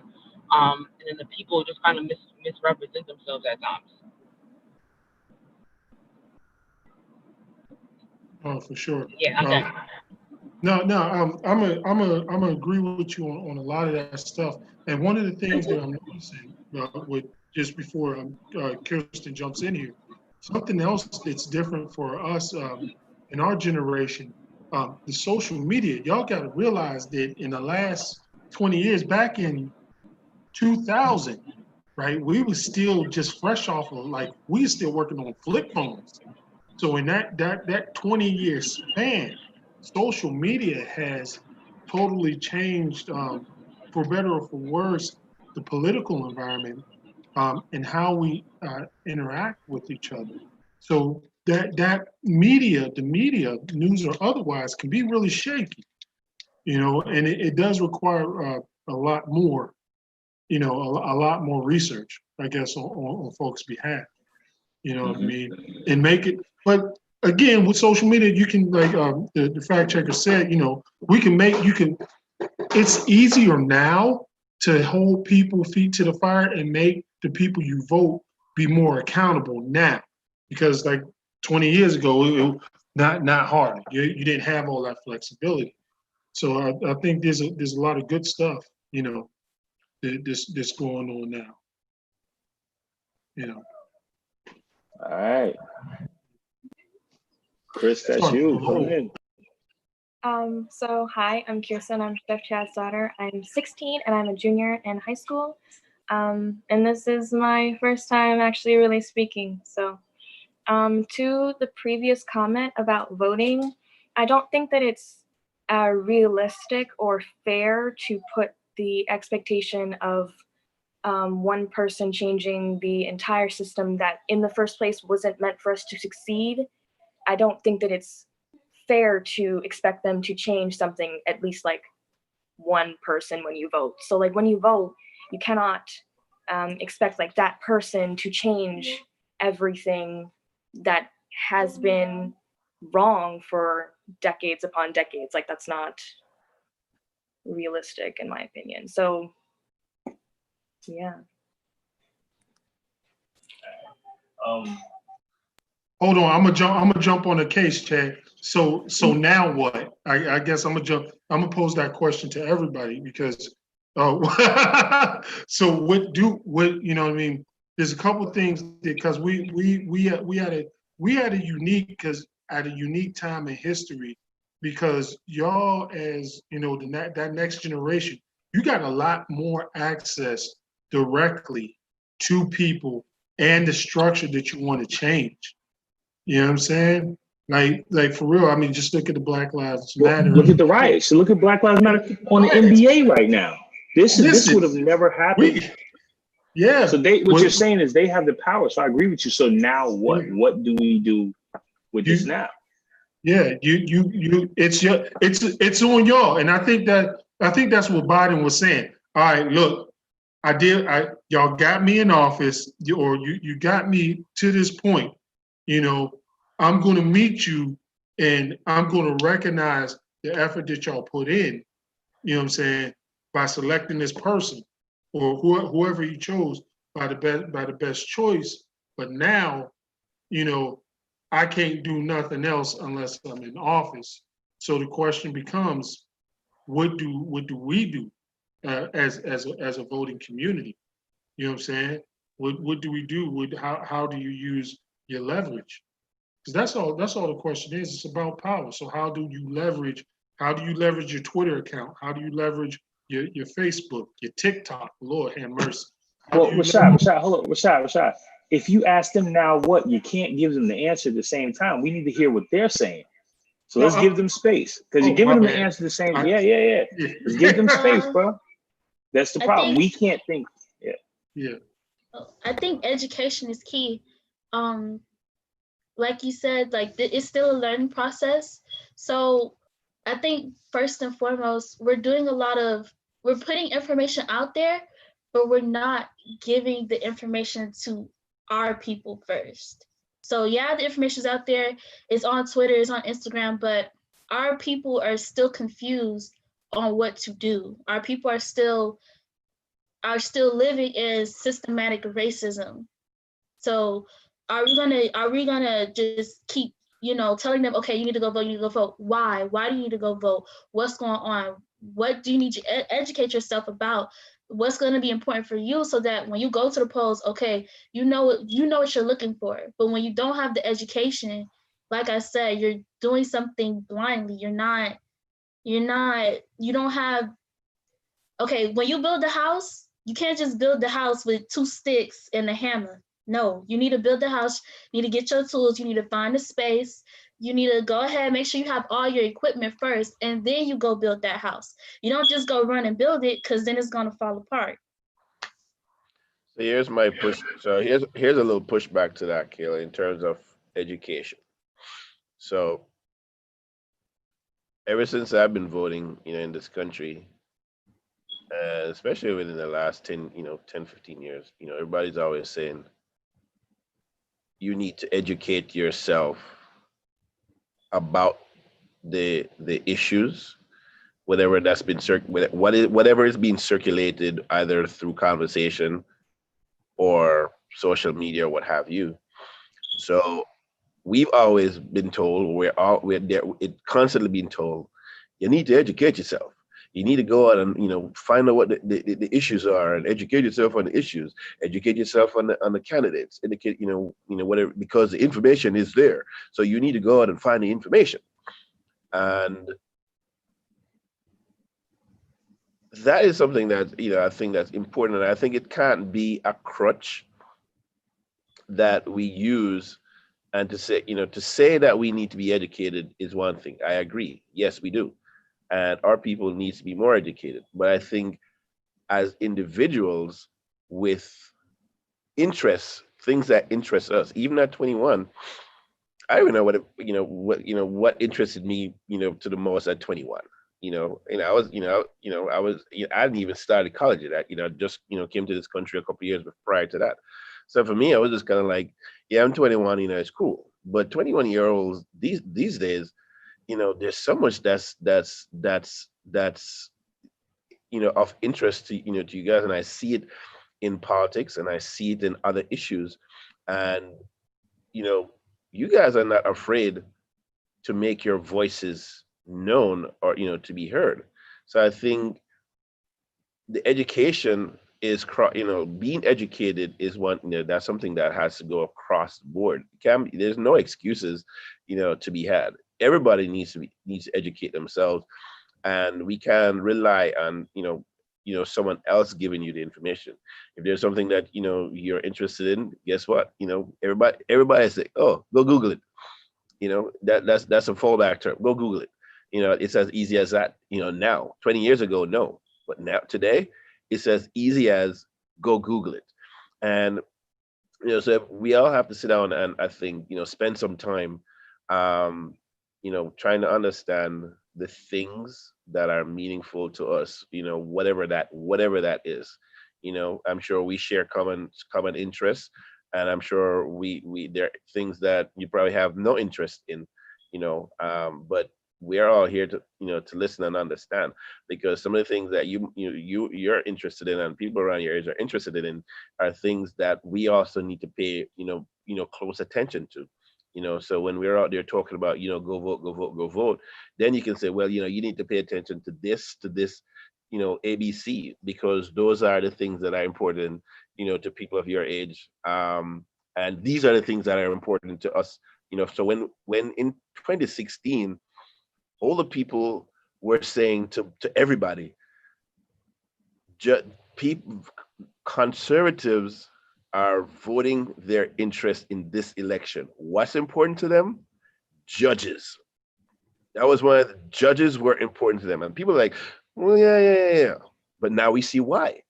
and then the people just kind of misrepresent themselves at times. Oh, for sure. Yeah, okay. I'm gonna agree with you on a lot of that stuff. And one of the things that I'm noticing with just before Kirsten jumps in here, something else that's different for us in our generation, the social media. Y'all got to realize that in the last 20 years, back in 2000, right, we was still just fresh off of like we still working on flip phones. So in that 20-year span, social media has totally changed, for better or for worse, the political environment and how we interact with each other. So that media, the media, news or otherwise, can be really shaky, and it does require a lot more, a lot more research, I guess, on folks' behalf. You know what I mean? And make it, but again, with social media, you can, like the fact checker said, it's easier now to hold people feet to the fire and make the people you vote be more accountable now. Because like 20 years ago, it not hard. You didn't have all that flexibility. So I think there's a lot of good stuff, that's going on now. All right. Chris, that's you. Come in. So hi, I'm Kirsten. I'm Chef Chad's daughter. I'm 16 and I'm a junior in high school. And this is my first time actually really speaking. So to the previous comment about voting, I don't think that it's realistic or fair to put the expectation of one person changing the entire system that in the first place wasn't meant for us to succeed. I don't think that it's fair to expect them to change something, at least like one person when you vote. So like when you vote, you cannot expect like that person to change everything that has been wrong for decades upon decades. Like that's not realistic in my opinion. So yeah. Hold on, I'm gonna jump on the case, Chad. So now what? I guess I'm gonna pose that question to everybody because so what you know what I mean? There's a couple of things because we had a unique time in history because y'all, as that next generation, you got a lot more access directly to people and the structure that you want to change. You know what I'm saying? Like for real. I mean, just look at the Black Lives Matter. Look at the riots. Look at Black Lives Matter on the NBA right now. This would have never happened. Yeah. So what you're saying is they have the power. So I agree with you. So now what? Yeah. What do we do with this now? Yeah, it's on y'all. And I think that's what Biden was saying. All right, look, y'all got me in office, or you got me to this point. I'm going to meet you and I'm going to recognize the effort that y'all put in, you know what I'm saying, by selecting this person or whoever you chose by the best choice. But now, I can't do nothing else unless I'm in office. So the question becomes, what do we do as a voting community? You know what I'm saying? What do we do? How do you use your leverage? Because that's all the question is. It's about power. So how do you leverage your Twitter account? How do you leverage your Facebook, your TikTok? Lord have mercy. Well, Rashad, if you ask them now what, you can't give them the answer at the same time. We need to hear what they're saying. So let's give them space. Because you're giving them the answer the same. Yeah. Let's give them space, bro. That's the problem. We can't think. Yeah. I think education is key. Like you said, like it's still a learning process. So I think first and foremost, we're putting information out there, but we're not giving the information to our people first. So yeah, the information's out there, it's on Twitter, it's on Instagram, but our people are still confused on what to do. Our people are still living in systematic racism. So are we gonna just keep telling them, okay, you need to go vote, you need to go vote. Why do you need to go vote? What's going on? What do you need to educate yourself about? What's going to be important for you, so that when you go to the polls, okay, you know what you're looking for. But when you don't have the education, like I said, you're doing something blindly. You don't have, okay, when you build a house, you can't just build the house with two sticks and a hammer. No, you need to build the house, you need to get your tools, you need to find a space, you need to go ahead, make sure you have all your equipment first, and then you go build that house. You don't just go run and build it, because then it's going to fall apart. So here's my push. So here's a little pushback to that, Kayla, in terms of education. So ever since I've been voting, in this country, especially within the last 10, 10, 15 years, everybody's always saying you need to educate yourself about the issues, whatever that's been whatever is being circulated either through conversation or social media or what have you. So we've always been told, we're there, it constantly being told, you need to educate yourself. You need to go out and find out what the issues are and educate yourself on the issues. Educate yourself on the candidates. Educate whatever, because the information is there. So you need to go out and find the information. And that is something that I think that's important, and I think it can't be a crutch that we use. And to say that we need to be educated is one thing. I agree. Yes, we do. And our people needs to be more educated. But I think as individuals with interests, things that interest us, even at 21, I don't even know what interested me, to the most at 21. I was, I hadn't even started college yet. Just, came to this country a couple of years prior to that. So for me, I was just kind of like, yeah, I'm 21, it's cool. But 21-year-olds these days, there's so much that's of interest to you guys, and I see it in politics and I see it in other issues, and you know, you guys are not afraid to make your voices known or to be heard. So I think the education is being educated is one, that's something that has to go across the board. There's no excuses to be had. Everybody needs to educate themselves, and we can rely on someone else giving you the information. If there's something that you're interested in, guess what, everybody say, oh, go Google it. That's a fallback term. Go Google it. It's as easy as that. Now, 20 years ago, no, but now today, it's as easy as go Google it. And so we all have to sit down and I think spend some time, trying to understand the things that are meaningful to us. Whatever that is. I'm sure we share common interests, and I'm sure we there are things that you probably have no interest in. But we are all here to listen and understand, because some of the things that you're interested in and people around your age are interested in are things that we also need to pay close attention to. So when we're out there talking about go vote, go vote, go vote, then you can say, well, you need to pay attention to this ABC, because those are the things that are important to people of your age, and these are the things that are important to us. So when in 2016 older people were saying to everybody, people, conservatives are voting their interest in this election. What's important to them? Judges. That was one of the judges were important to them. And people are like, well, yeah. But now we see why.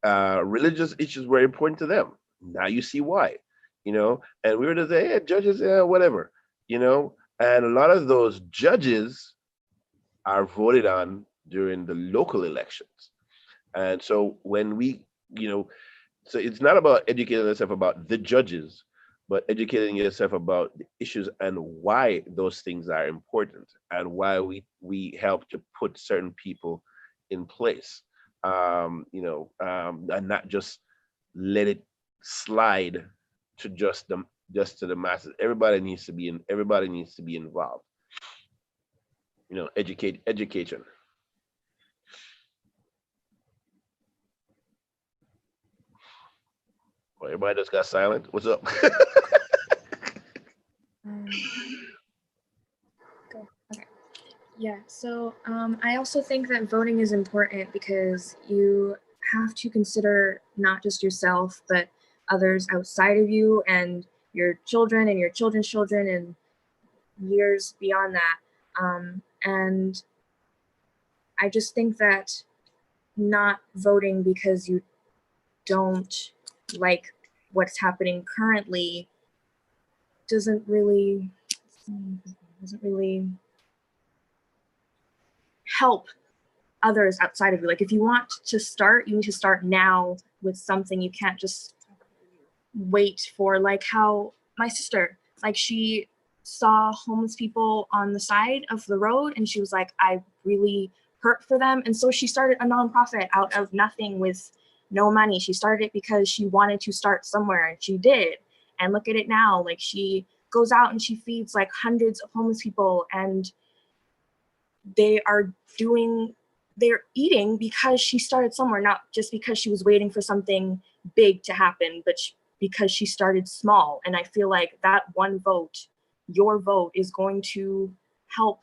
Religious issues were important to them. Now you see why. And we were to say, yeah, judges, yeah, whatever. And a lot of those judges are voted on during the local elections. And so when so it's not about educating yourself about the judges, but educating yourself about the issues and why those things are important, and why we help to put certain people in place, and not just let it slide to just just to the masses. Everybody needs to be in. Everybody needs to be involved. Education. Well, everybody just got silent. What's up? Um, go. Okay. Yeah. So I also think that voting is important because you have to consider not just yourself, but others outside of you and your children and your children's children and years beyond that. And I just think that not voting because you don't like what's happening currently doesn't really help others outside of you. Like if you want to start, you need to start now with something. You can't just wait for, like how my sister, like she saw homeless people on the side of the road and she was like, I really hurt for them. And so she started a nonprofit out of nothing with no money. She started it because she wanted to start somewhere and she did. And look at it now. Like she goes out and she feeds like hundreds of homeless people and they are doing, they're eating because she started somewhere, not just because she was waiting for something big to happen, but because she started small. And I feel like that one vote, your vote, is going to help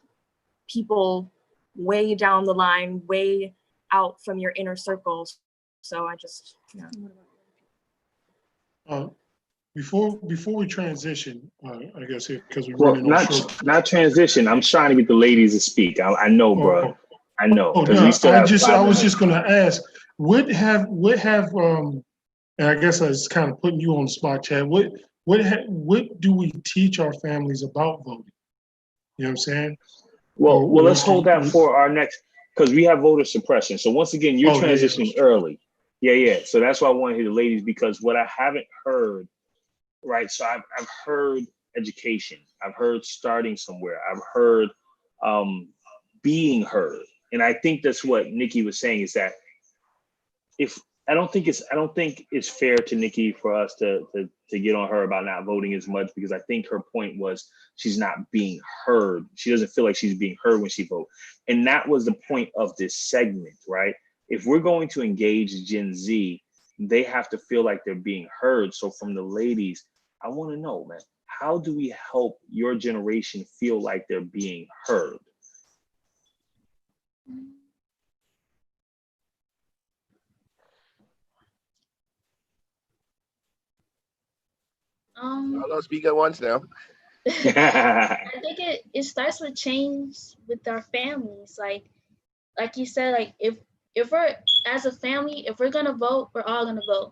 people way down the line, way out from your inner circles. So I just, yeah. Before we transition, I guess because we're Well, running on short. not transition. I'm trying to get the ladies to speak. I know, bro. Oh, I know oh, because no, we still have I 5 was minutes. just going to ask, and I guess I was kind of putting you on the spot, Chad. What do we teach our families about voting? You know what I'm saying? Well, Or let's hold that for our next, because we have voter suppression. So once again, you're transitioning early. Yeah. So that's why I want to hear the ladies, because what I haven't heard, right? So I've heard education. I've heard starting somewhere. I've heard being heard. And I think that's what Nikki was saying, is that if I don't think it's fair to Nikki for us to get on her about not voting as much, because I think her point was she's not being heard. She doesn't feel like she's being heard when she votes. And that was the point of this segment, right? If we're going to engage Gen Z, they have to feel like they're being heard. So from the ladies, I want to know, man, how do we help your generation feel like they're being heard? I'll speak at once now. I think it starts with change with our families. Like you said, like if we're, as a family, if we're gonna vote, we're all gonna vote.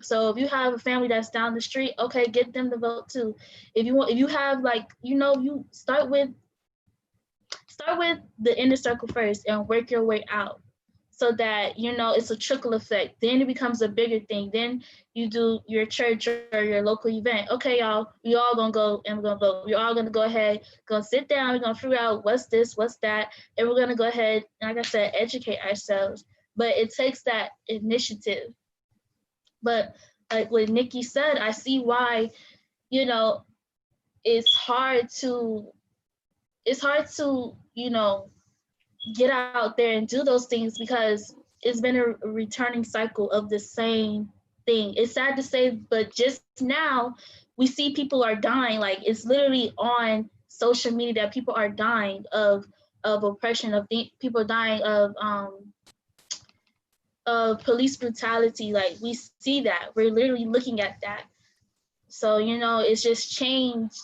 So if you have a family that's down the street, okay, get them to vote too. If you have, like, you start with the inner circle first and work your way out, so that it's a trickle effect. Then it becomes a bigger thing. Then you do your church or your local event. Okay, y'all, we all gonna go and we're gonna vote. We're all gonna go ahead, gonna sit down, we're gonna figure out what's this, what's that, and we're gonna go ahead and, like I said, educate ourselves. But it takes that initiative. But like what Nikki said, I see why, you know, it's hard to get out there and do those things, because it's been a returning cycle of the same thing. It's sad to say, but just now we see people are dying. Like, it's literally on social media that people are dying of oppression, people dying of police brutality. Like, we see that. We're literally looking at that. So, it's just changed.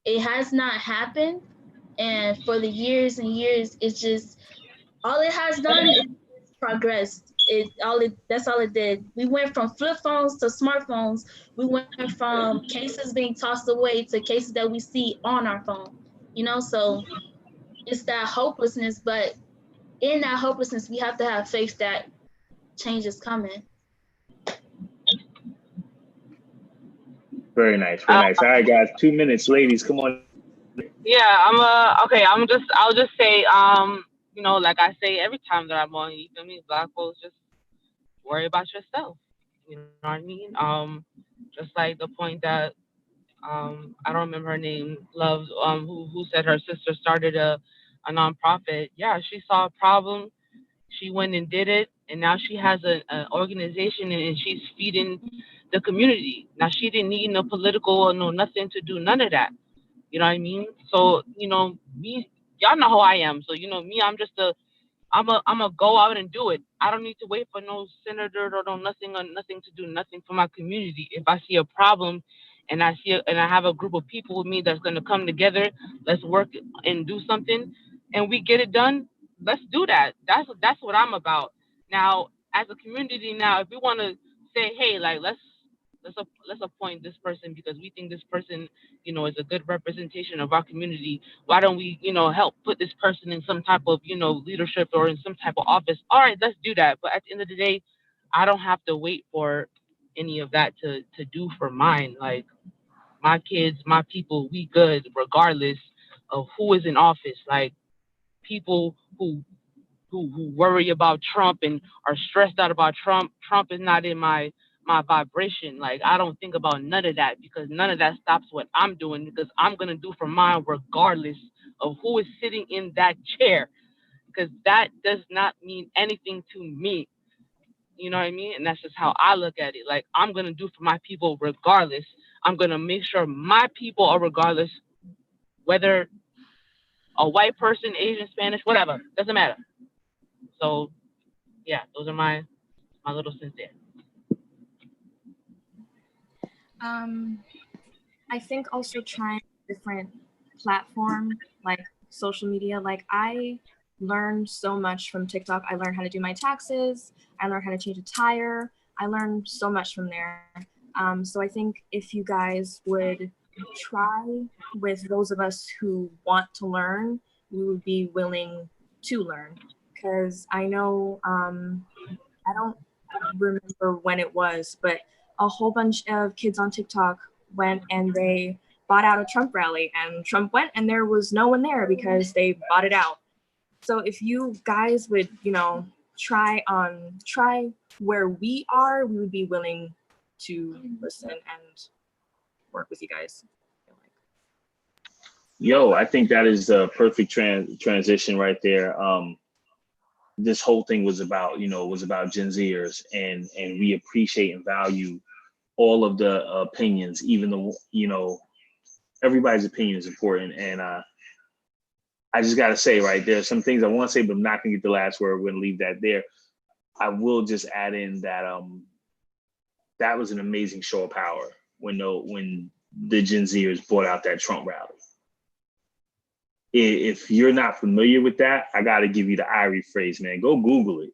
It has not happened. And for the years and years, it's just, all it has done is progressed. That's all it did. We went from flip phones to smartphones. We went from cases being tossed away to cases that we see on our phone. So it's that hopelessness, but in that hopelessness, we have to have faith that change is coming. Very nice, very nice. All right, guys, 2 minutes, ladies, come on. Yeah, I'll just say, like I say every time that I'm on, you feel me, black folks, just worry about yourself. You know what I mean? Just like the point that I don't remember her name, Love, who said her sister started a nonprofit. Yeah, she saw a problem, she went and did it, and now she has an organization, and she's feeding the community. Now she didn't need no political or no nothing to do none of that. You know what I mean? So me, y'all know how I am. So me, I'm a go out and do it. I don't need to wait for no senator or nothing to do nothing for my community. If I see a problem, and and I have a group of people with me that's gonna come together, let's work and do something, and we get it done. Let's do that. That's what I'm about. Now, as a community, now if we want to say, hey, like let's appoint this person because we think this person, is a good representation of our community. Why don't we, help put this person in some type of, leadership or in some type of office? All right, let's do that. But at the end of the day, I don't have to wait for any of that to do for mine. Like my kids, my people, we good regardless of who is in office. Like people who worry about Trump and are stressed out about Trump. Trump is not in my vibration. Like I don't think about none of that because none of that stops what I'm doing because I'm gonna do for mine regardless of who is sitting in that chair because that does not mean anything to me. You know what I mean? And that's just how I look at it. Like I'm gonna do for my people regardless. I'm gonna make sure my people are regardless, whether a white person, Asian, Spanish, whatever, doesn't matter. So yeah, those are my little cents there. I think also trying different platform like social media. Like I learned so much from TikTok. I learned how to do my taxes. I learned how to change a tire. I learned so much from there. So I think if you guys would try with those of us who want to learn, we would be willing to learn. Because I know I don't remember when it was, but a whole bunch of kids on TikTok went and they bought out a Trump rally, and Trump went and there was no one there because they bought it out. So if you guys would, try where we are, we would be willing to listen and work with you guys. Yo, I think that is the perfect transition right there. This whole thing was about, was about Gen Zers, and we appreciate and value all of the opinions, even though, everybody's opinion is important. And I just got to say, right, there's some things I want to say, but I'm not going to get the last word. We're going to leave that there. I will just add in that that was an amazing show of power when the Gen Zers brought out that Trump rally. If you're not familiar with that, I got to give you the Irie phrase, man. Go Google it.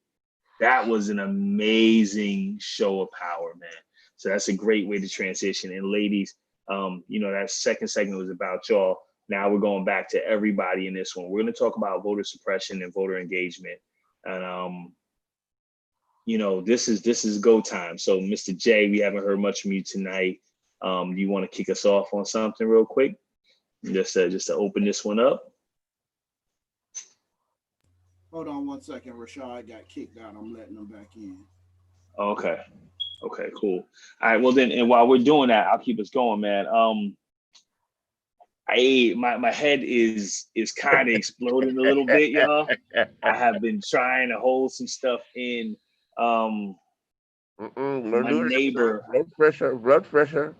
That was an amazing show of power, man. So that's a great way to transition. And ladies, that second segment was about y'all. Now we're going back to everybody in this one. We're going to talk about voter suppression and voter engagement. And, this is go time. So Mr. J, we haven't heard much from you tonight. Do you want to kick us off on something real quick? Just to open this one up. Hold on 1 second. Rashad got kicked out. I'm letting him back in. Okay, cool. All right, well then, and while we're doing that, I'll keep us going, man. My head is kind of exploding a little bit, y'all. I have been trying to hold some stuff in. My neighbor. Blood pressure.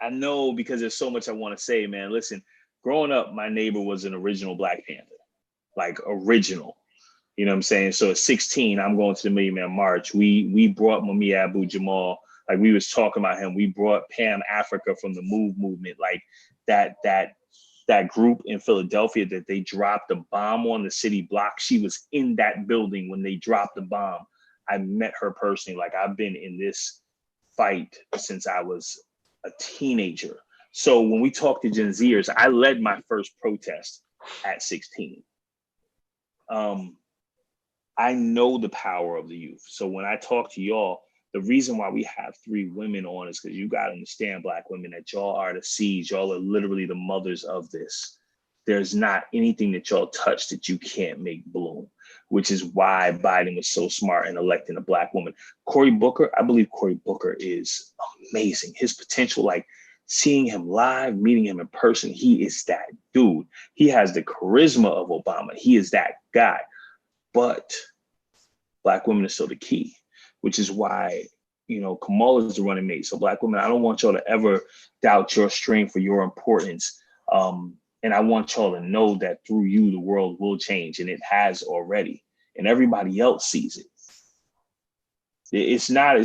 I know, because there's so much I want to say, man. Listen, growing up, my neighbor was an original Black Panther, like original. You know what I'm saying? So at 16, I'm going to the Million Man March. We brought Mumia Abu Jamal, like we was talking about him. We brought Pam Africa from the MOVE movement, like that group in Philadelphia that they dropped a bomb on the city block. She was in that building when they dropped the bomb. I met her personally. Like I've been in this fight since I was a teenager. So when we talk to Gen Zers, I led my first protest at 16. I know the power of the youth. So when I talk to y'all, the reason why we have 3 women on is because you got to understand, Black women, that y'all are the seeds. Y'all are literally the mothers of this. There's not anything that y'all touch that you can't make bloom, which is why Biden was so smart in electing a Black woman. Cory Booker, I believe Cory Booker is amazing. His potential, like seeing him live, meeting him in person, he is that dude. He has the charisma of Obama. He is that guy. But Black women are still the key, which is why, Kamala is the running mate. So Black women, I don't want y'all to ever doubt your strength or your importance. And I want y'all to know that through you, the world will change, and it has already. And everybody else sees it. It's not a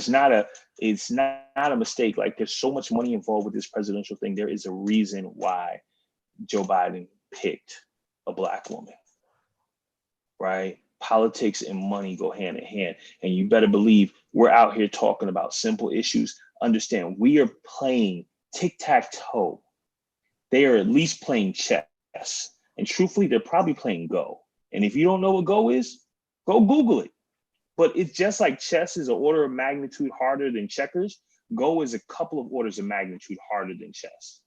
mistake. Like, there's so much money involved with this presidential thing. There is a reason why Joe Biden picked a Black woman, right? Politics and money go hand in hand. And you better believe we're out here talking about simple issues. Understand, we are playing tic-tac-toe. They are at least playing chess. And truthfully, they're probably playing Go. And if you don't know what Go is, go Google it. But it's just like chess is an order of magnitude harder than checkers. Go is a couple of orders of magnitude harder than chess.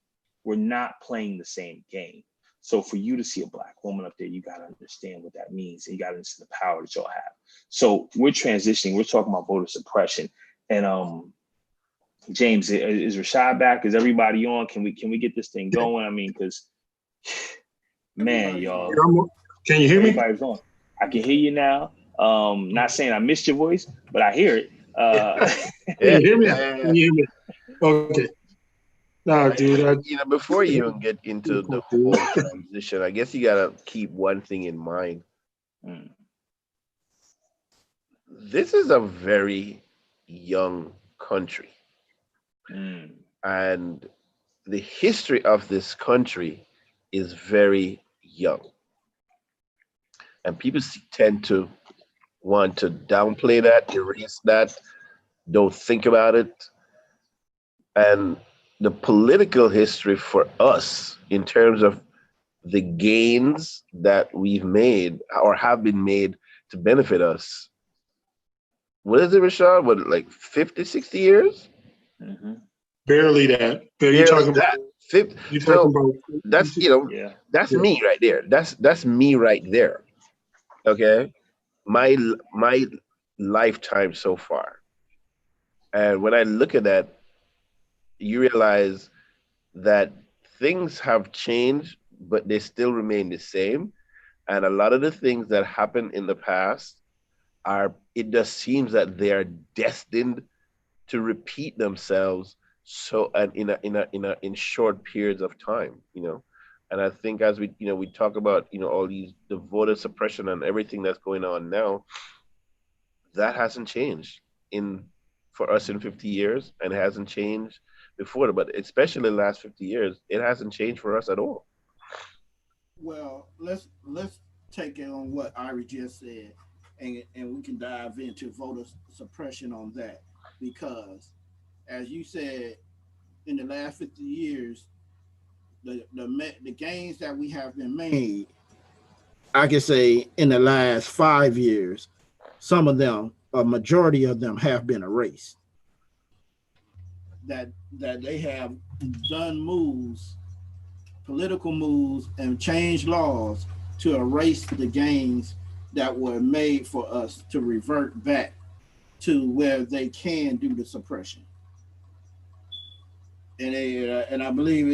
We're not playing the same game. So for you to see a Black woman up there, you got to understand what that means. And you got to understand the power that y'all have. So we're transitioning. We're talking about voter suppression. And James, is Rashad back? Is everybody on? Can we get this thing going? I mean, because, man, y'all. Can you hear me? Everybody's on. I can hear you now. Not saying I missed your voice, but I hear it. Can you hear me? Can you hear me? Okay. No, dude. Before you even get into the whole transition, I guess you gotta keep one thing in mind. This is a very young country. And the history of this country is very young. And people tend to want to downplay that, erase that, don't think about it. And the political history for us in terms of the gains that we've made or have been made to benefit us. What is it, Rashad? What, like 50, 60 years? Barely that. You're talking about 50. That's, that's me right there. That's me right there. Okay. My lifetime so far. And when I look at that, you realize that things have changed, but they still remain the same. And a lot of the things that happened in the past it just seems that they are destined to repeat themselves. So, and in short periods of time, and I think as we talk about, all the voter suppression and everything that's going on now, that hasn't changed for us in 50 years, and it hasn't changed before, but especially the last 50 years, it hasn't changed for us at all. Well, let's take it on what Irie just said, and we can dive into voter suppression on that, because as you said, in the last 50 years, the gains that we have been made, I can say in the last 5 years, some of them, a majority of them, have been erased. That they have done moves, political moves, and changed laws to erase the gains that were made for us to revert back to where they can do the suppression. And I believe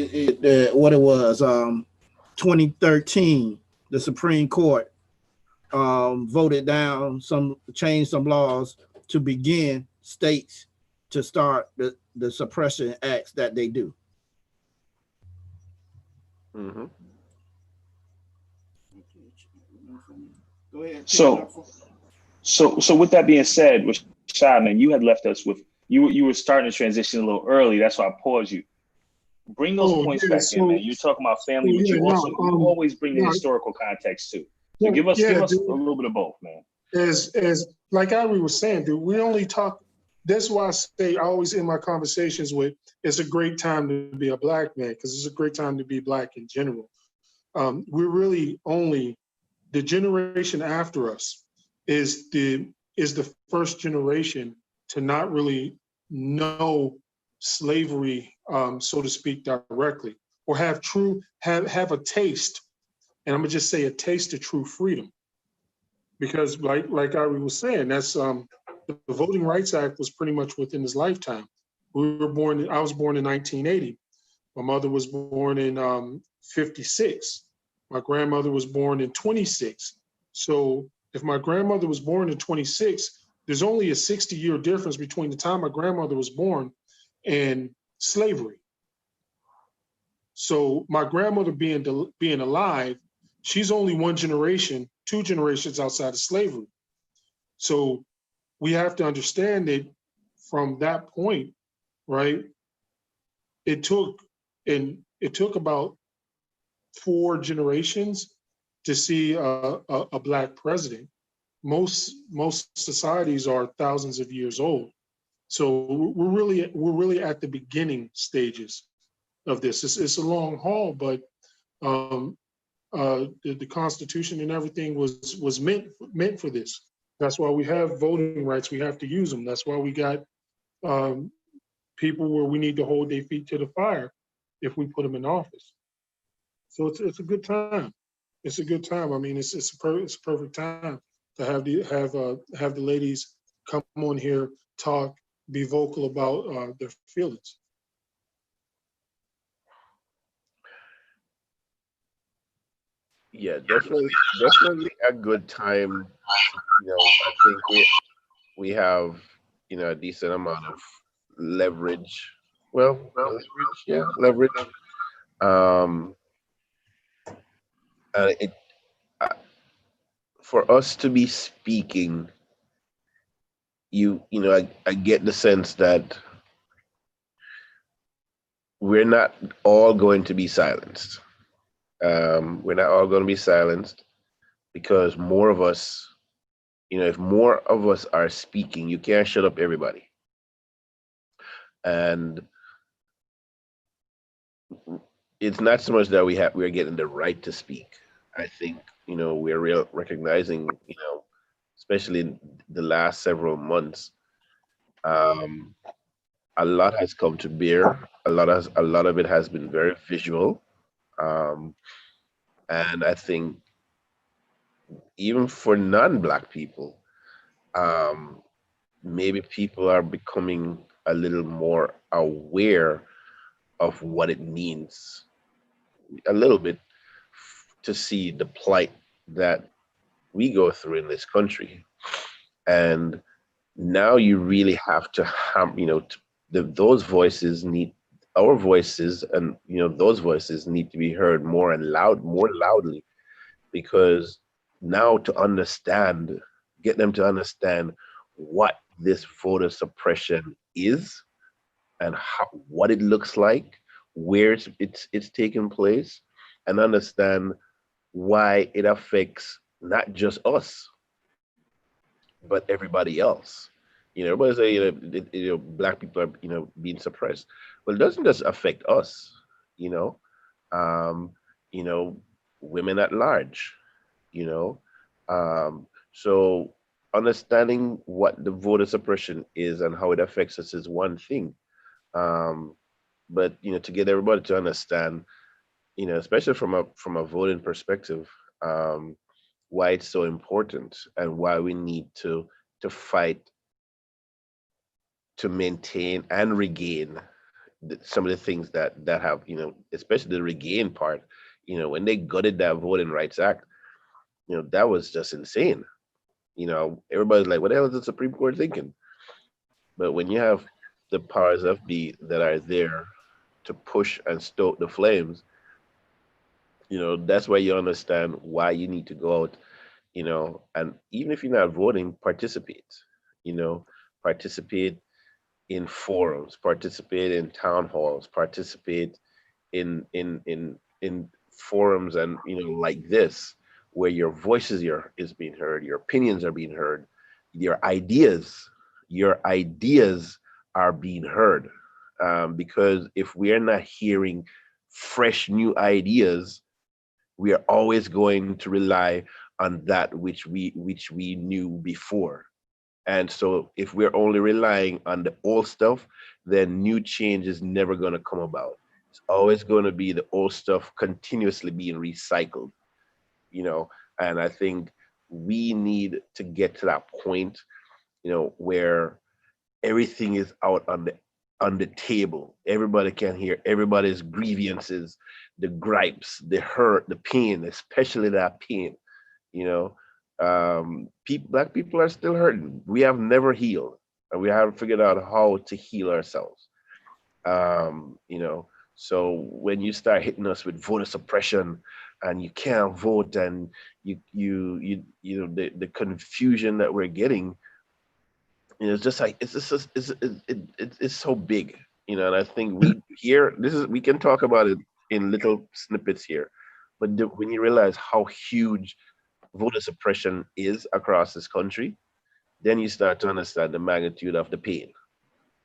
what it was, 2013, the Supreme Court voted down changed some laws to begin states to start the suppression acts that they do. Mm-hmm. Go ahead. So with that being said, Rashad, man, you had left us with you were starting to transition a little early. That's why I paused you. Bring those points back in, man. You're talking about family, but you always bring the historical context too. So give us a little bit of both, man. As like Irie was saying, dude, we only talk. That's why I say I always end my conversations with, it's a great time to be a Black man, because it's a great time to be Black in general. We're really only the generation after us is the first generation to not really know slavery, so to speak, directly, or have a taste, and I'm gonna just say a taste of true freedom. Because like Irie was saying, that's the Voting Rights Act was pretty much within his lifetime. I was born in 1980. My mother was born in 56. My grandmother was born in 26. So if my grandmother was born in 26, there's only a 60-year difference between the time my grandmother was born and slavery. So my grandmother being alive, she's only one generation, two generations outside of slavery. So we have to understand that from that point, right? It took about 4 generations to see a black president. Most societies are thousands of years old. So we're really at the beginning stages of this. It's a long haul, but um, the Constitution and everything was meant for this. That's why we have voting rights. We have to use them. That's why we got um, people where we need to hold their feet to the fire if we put them in office. So it's a good time. It's a good time. I mean, it's a perfect time to have the ladies come on here, talk, be vocal about their feelings. Yeah, definitely a good time. I think we have a decent amount of leverage. Well, leverage, yeah, leverage. Um, and it uh, for us to be speaking, I get the sense that we're not all going to be silenced. We're not all going to be silenced because more of us, if more of us are speaking, you can't shut up everybody. And it's not so much that we're getting the right to speak. I think we're recognizing especially in the last several months, um, a lot has come to bear. A lot of it has been very visual, um, and I think even for non-black people, um, maybe people are becoming a little more aware of what it means a little bit to see the plight that we go through in this country. And now you really have to have, those voices need our voices, and those voices need to be heard more loudly, because now to understand, get them to understand what this voter suppression is and what it looks like, where it's taking place, and understand why it affects not just us but everybody else. Everybody say black people are being suppressed. Well, it doesn't just affect us. You know, um, you know, women at large. You know, so understanding what the voter suppression is and how it affects us is one thing. Um, but to get everybody to understand, especially from a voting perspective, um, why it's so important and why we need to fight to maintain and regain some of the things that have especially the regain part. When they gutted that Voting Rights Act, that was just insane. Everybody's like, what the hell is the Supreme Court thinking? But when you have the powers of be that are there to push and stoke the flames, that's why you understand why you need to go out, and even if you're not voting, participate. You know, participate in forums, participate in town halls, participate in forums, and like this, where your voices is being heard, your opinions are being heard, your ideas your ideas are being heard. Because if we are not hearing fresh new ideas, we are always going to rely on that which we knew before. And so if we're only relying on the old stuff, then new change is never going to come about. It's always going to be the old stuff continuously being recycled, you know. And I think we need to get to that point, where everything is out on the on the table. Everybody can hear everybody's grievances, the gripes, the hurt, the pain, especially that pain. You know, black people are still hurting. We have never healed, and we haven't figured out how to heal ourselves. You know, so when you start hitting us with voter suppression and you can't vote, and you know, the confusion that we're getting, you know, it's just like it's so big, you know. And I think we here, this is, we can talk about it in little snippets here, but when you realize how huge voter suppression is across this country, then you start to understand the magnitude of the pain.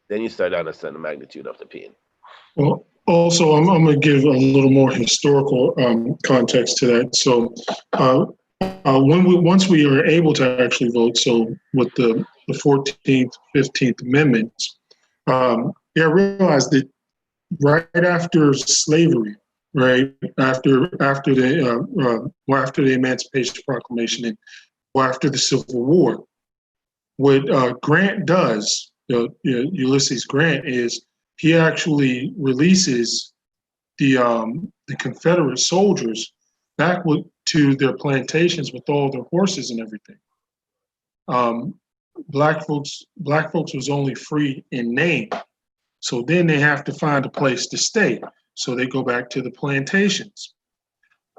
Then you start to understand the magnitude of the pain. Well, also, I'm going to give a little more historical context to that. So, once we are able to actually vote, so with the 14th, 15th Amendments, yeah, I realized that right after slavery, right after the Emancipation Proclamation and after the Civil War, what Grant does, Ulysses Grant, is he actually releases the Confederate soldiers back to their plantations with all their horses and everything. Um, black folks was only free in name, so then they have to find a place to stay. So they go back to the plantations.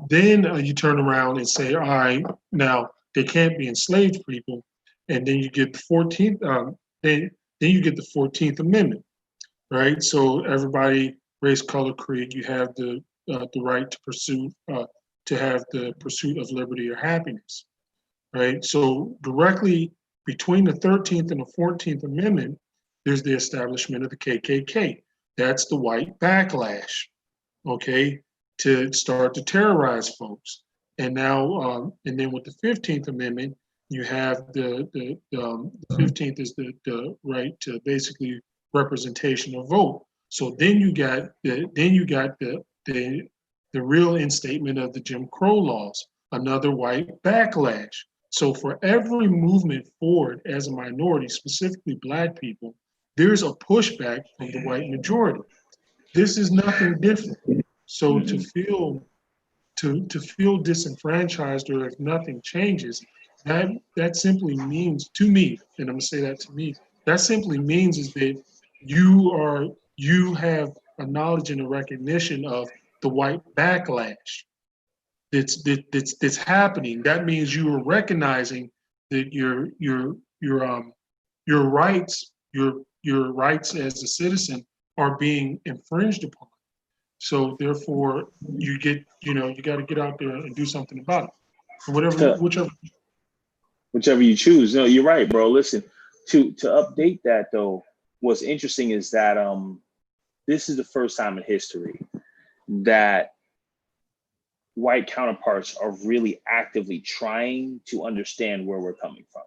Then you turn around and say, all right, now they can't be enslaved people, and then you get the 14th. Then you get the 14th Amendment, right? So everybody, race, color, creed, you have the right to pursue to have the pursuit of liberty or happiness, right? So directly between the 13th and the 14th Amendment, there's the establishment of the KKK. That's the white backlash, okay, to start to terrorize folks. And now, and then with the 15th Amendment, you have the 15th is the right to basically representation or vote. So then you got the real instatement of the Jim Crow laws, another white backlash. So for every movement forward as a minority, specifically black people, there's a pushback from the white majority. This is nothing different. So to feel disenfranchised, or if nothing changes, that simply means to me, and I'm gonna say that to me, that simply means is that you have a knowledge and a recognition of the white backlash that's happening. That means you are recognizing that your rights, your rights as a citizen are being infringed upon. So therefore, you got to get out there and do something about it. Whichever you choose. No, you're right, bro. Listen, to update that though, what's interesting is that this is the first time in history that white counterparts are really actively trying to understand where we're coming from.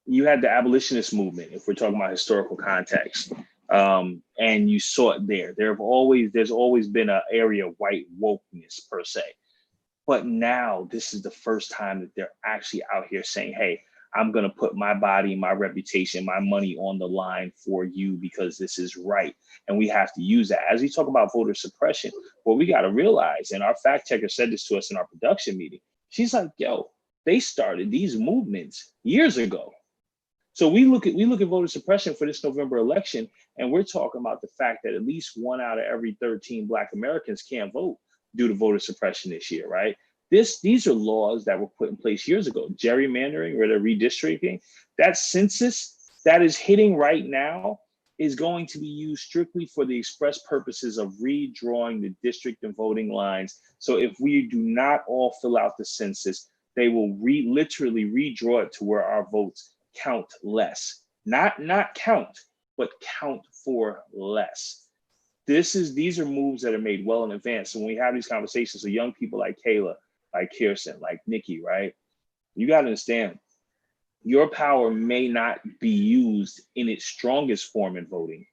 You had the abolitionist movement, if we're talking about historical context, and you saw it there. There's always been an area of white wokeness per se, but now this is the first time that they're actually out here saying, "Hey, I'm going to put my body, my reputation, my money on the line for you because this is right." And we have to use that. As we talk about voter suppression, what we got to realize, and our fact checker said this to us in our production meeting, she's like, yo, they started these movements years ago. So we look at voter suppression for this November election, and we're talking about the fact that at least 1 out of every 13 Black Americans can't vote due to voter suppression this year, right? These are laws that were put in place years ago. Gerrymandering or the redistricting, that census that is hitting right now is going to be used strictly for the express purposes of redrawing the district and voting lines. So if we do not all fill out the census, they will literally redraw it to where our votes count less. Not count, but count for less. These are moves that are made well in advance. So when we have these conversations with young people like Kayla, like Kirsten, like Nikki, right? You got to understand, your power may not be used in its strongest form in voting.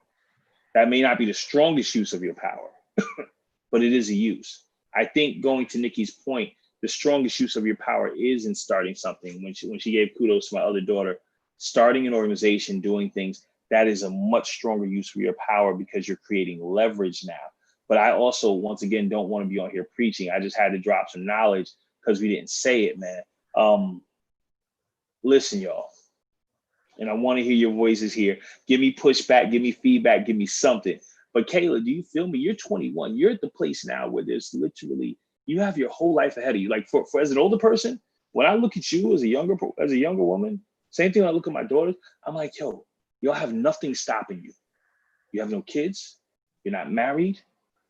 That may not be the strongest use of your power, but it is a use. I think, going to Nikki's point, the strongest use of your power is in starting something. When she gave kudos to my other daughter, starting an organization, doing things, that is a much stronger use for your power because you're creating leverage now. But I also, once again, don't want to be on here preaching. I just had to drop some knowledge because we didn't say it, man. Listen, y'all, and I want to hear your voices here. Give me pushback, give me feedback, give me something. But Kayla, do you feel me? You're 21. You're at the place now where there's literally, you have your whole life ahead of you. Like for as an older person, when I look at you as a younger woman, same thing when I look at my daughters, I'm like, yo, y'all have nothing stopping you. You have no kids. You're not married.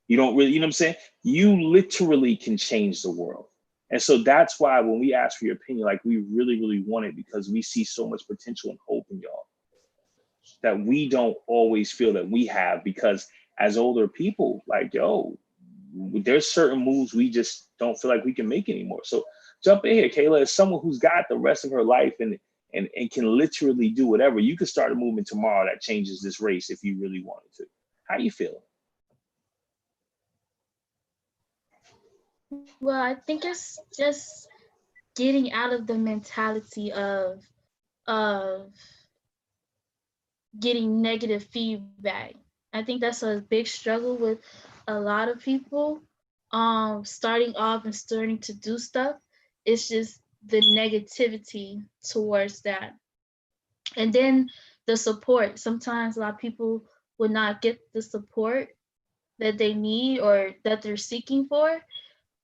You don't really, you know what I'm saying? You literally can change the world. And so that's why when we ask for your opinion, like we really, really want it because we see so much potential and hope in y'all that we don't always feel that we have because as older people, like, yo, there's certain moves we just don't feel like we can make anymore. So jump in here, Kayla, as someone who's got the rest of her life and can literally do whatever. You could start a movement tomorrow that changes this race if you really wanted to. How you feeling? Well, I think it's just getting out of the mentality of getting negative feedback. I think that's a big struggle with a lot of people. Starting off and starting to do stuff. It's just the negativity towards that. And then the support. Sometimes a lot of people would not get the support that they need or that they're seeking for.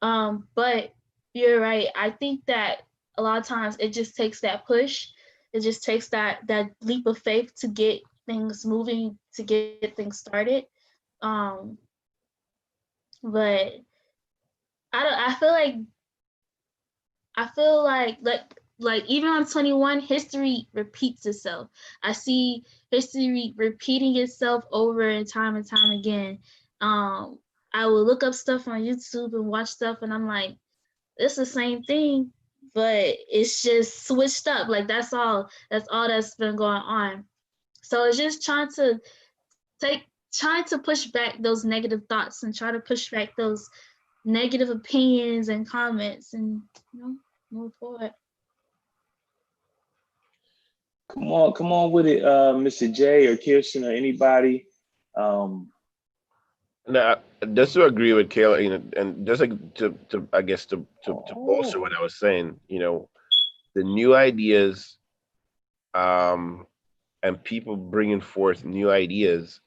But you're right. I think that a lot of times it just takes that push. It just takes that leap of faith to get things moving, to get things started. Um, but I feel like even on 21, history repeats itself. I see history repeating itself over and time again. I will look up stuff on YouTube and watch stuff, and I'm like, it's the same thing, but it's just switched up. Like that's all that's been going on. So it's just trying to push back those negative thoughts and try to push back those negative opinions and comments and move forward. Come on with it, Mr. J or Kirsten or anybody. Now, just to agree with Kayla, and just like to I guess to bolster what I was saying, the new ideas, and people bringing forth new ideas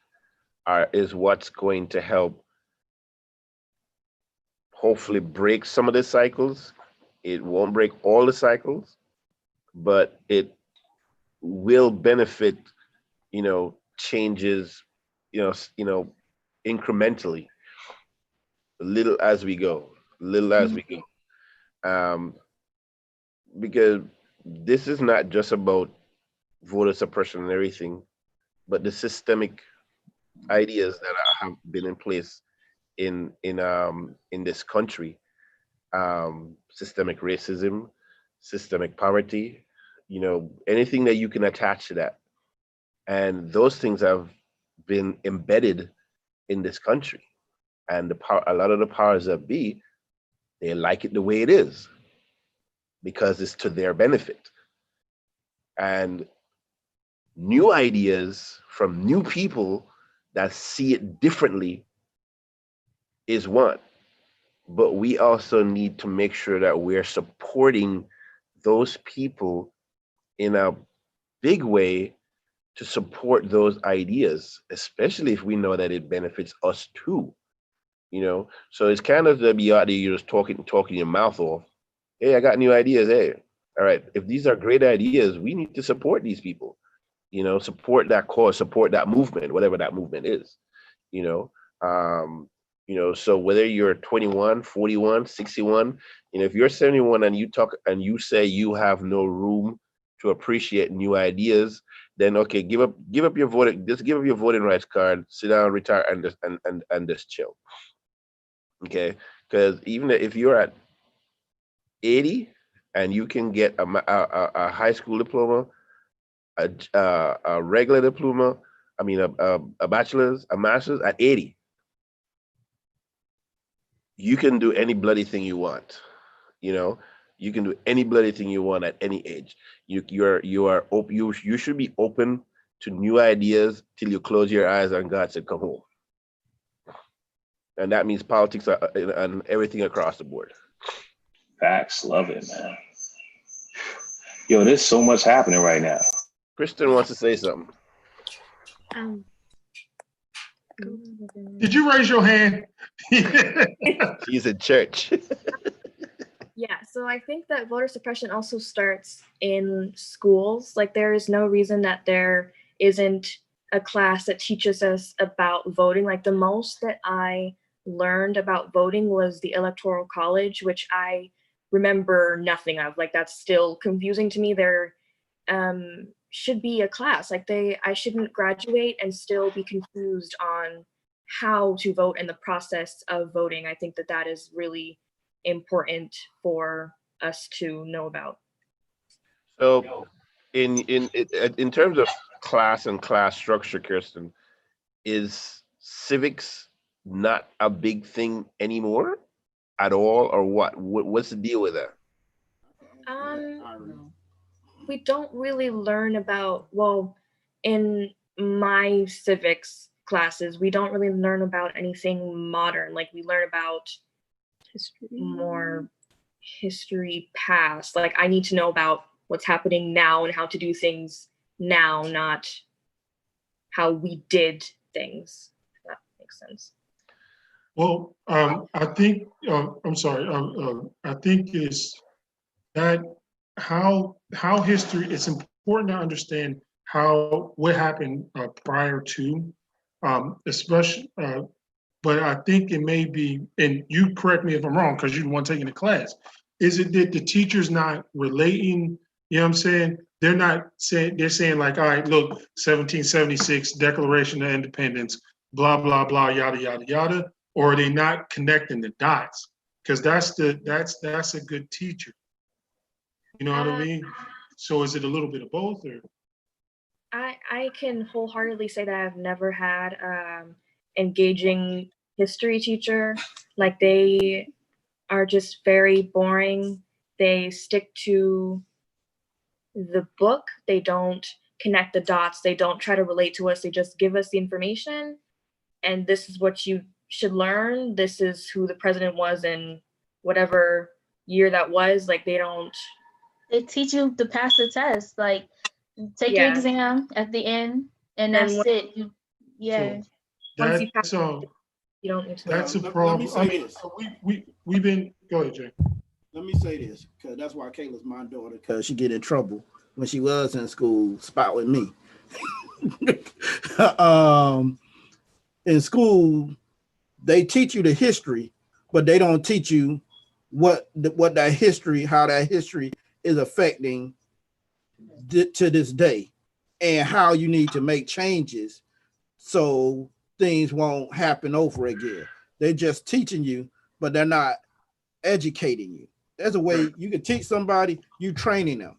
is what's going to help hopefully break some of the cycles. It won't break all the cycles, but it will benefit, changes, incrementally, little as we go, because this is not just about voter suppression and everything, but the systemic ideas that have been in place in this country, systemic racism, systemic poverty, anything that you can attach to that, and those things have been embedded in this country, and a lot of the powers that be, they like it the way it is because it's to their benefit. And new ideas from new people that see it differently is one. But we also need to make sure that we're supporting those people in a big way to support those ideas, especially if we know that it benefits us too. So it's kind of to be out there, you're just talking your mouth off. Hey, I got new ideas. Hey, all right. If these are great ideas, we need to support these people. Support that cause, support that movement, whatever that movement is. So whether you're 21, 41, 61, if you're 71 and you say you have no room to appreciate new ideas, then okay, give up your voting, just give up your voting rights card, sit down, retire, and just chill. Okay, because even if you're at 80 and you can get a high school diploma, a regular diploma, a bachelor's, a master's at 80, you can do any bloody thing you want. You can do any bloody thing you want at any age. You should be open to new ideas till you close your eyes and God said, come home. And that means politics and everything across the board. Facts, love it, man. Yo, there's so much happening right now. Kristen wants to say something. Um, Did you raise your hand? She's in church. Yeah, so I think that voter suppression also starts in schools. Like, there is no reason that there isn't a class that teaches us about voting. Like, the most that I learned about voting was the Electoral College, which I remember nothing of. Like, that's still confusing to me. There should be a class. Like, I shouldn't graduate and still be confused on how to vote and the process of voting. I think that that is really important for us to know about. So, in terms of class and class structure, Kirsten, is civics not a big thing anymore at all, or what's the deal with that? We don't really learn about, well, in my civics classes, we don't really learn about anything modern. Like, we learn about more history past. Like, I need to know about what's happening now and how to do things now, not how we did things, if that makes sense. Well, I think, I'm sorry, I think it's that how history, it's important to understand what happened prior to, especially, but I think it may be, and you correct me if I'm wrong, because you're the one taking the class, is it that the teacher's not relating, you know what I'm saying? They're not saying, they're saying like, all right, look, 1776, Declaration of Independence, blah, blah, blah, yada, yada, yada, or are they not connecting the dots? Because that's a good teacher. You know what I mean? So is it a little bit of both, or? I can wholeheartedly say that I've never had engaging history teacher. Like, they are just very boring. They stick to the book. They don't connect the dots. They don't try to relate to us. They just give us the information, and this is what you should learn. This is who the president was in whatever year that was. Like, they teach you to pass the test. Like, take your exam at the end, and that's it. So once you pass, that's you don't need to. That's a Let problem. me say this. We've been, go ahead, Jay. Let me say this, because that's why Kayla's my daughter, because she get in trouble when she was in school, spot with me. In school, they teach you the history, but they don't teach you what that history, how that history is affecting to this day, and how you need to make changes so things won't happen over again. They're just teaching you, but they're not educating you. There's a way you can teach somebody, you training them.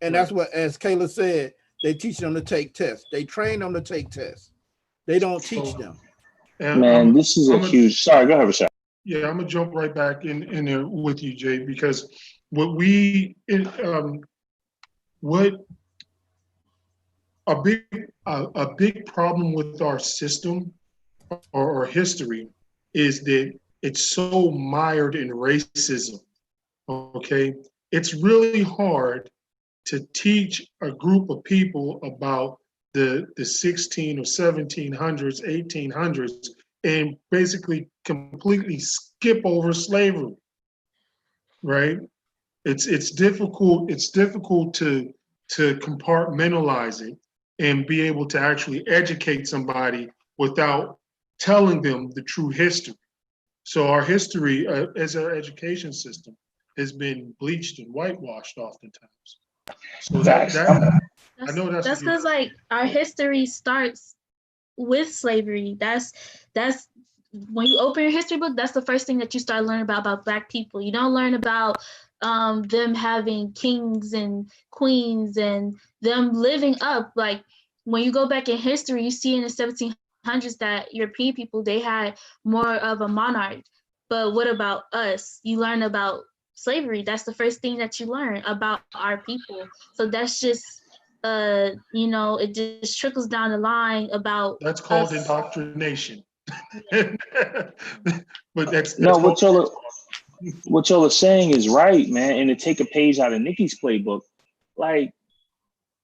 And that's what, as Kayla said, they teach them to take tests. They train them to take tests. They don't teach them. Man, this is a huge, sorry, go ahead, Rashad. Yeah, I'm gonna jump right back in there with you, Jay, because what a big problem with our system or history is that it's so mired in racism. Okay, it's really hard to teach a group of people about the 16 or 1700s, 1800s, and basically completely skip over slavery, right? It's difficult to compartmentalize it and be able to actually educate somebody without telling them the true history. So our history as our education system has been bleached and whitewashed oftentimes. So I know that's because like our history starts with slavery. That's when you open your history book, that's the first thing that you start learning about Black people. You don't learn about them having kings and queens and them living up. Like, when you go back in history, you see in the 1700s that European people, they had more of a monarch. But what about us? You learn about slavery. That's the first thing that you learn about our people. So that's just it just trickles down the line about That's called us. indoctrination. But No, that's called. what y'all are saying is right, man. And to take a page out of Nikki's playbook, like,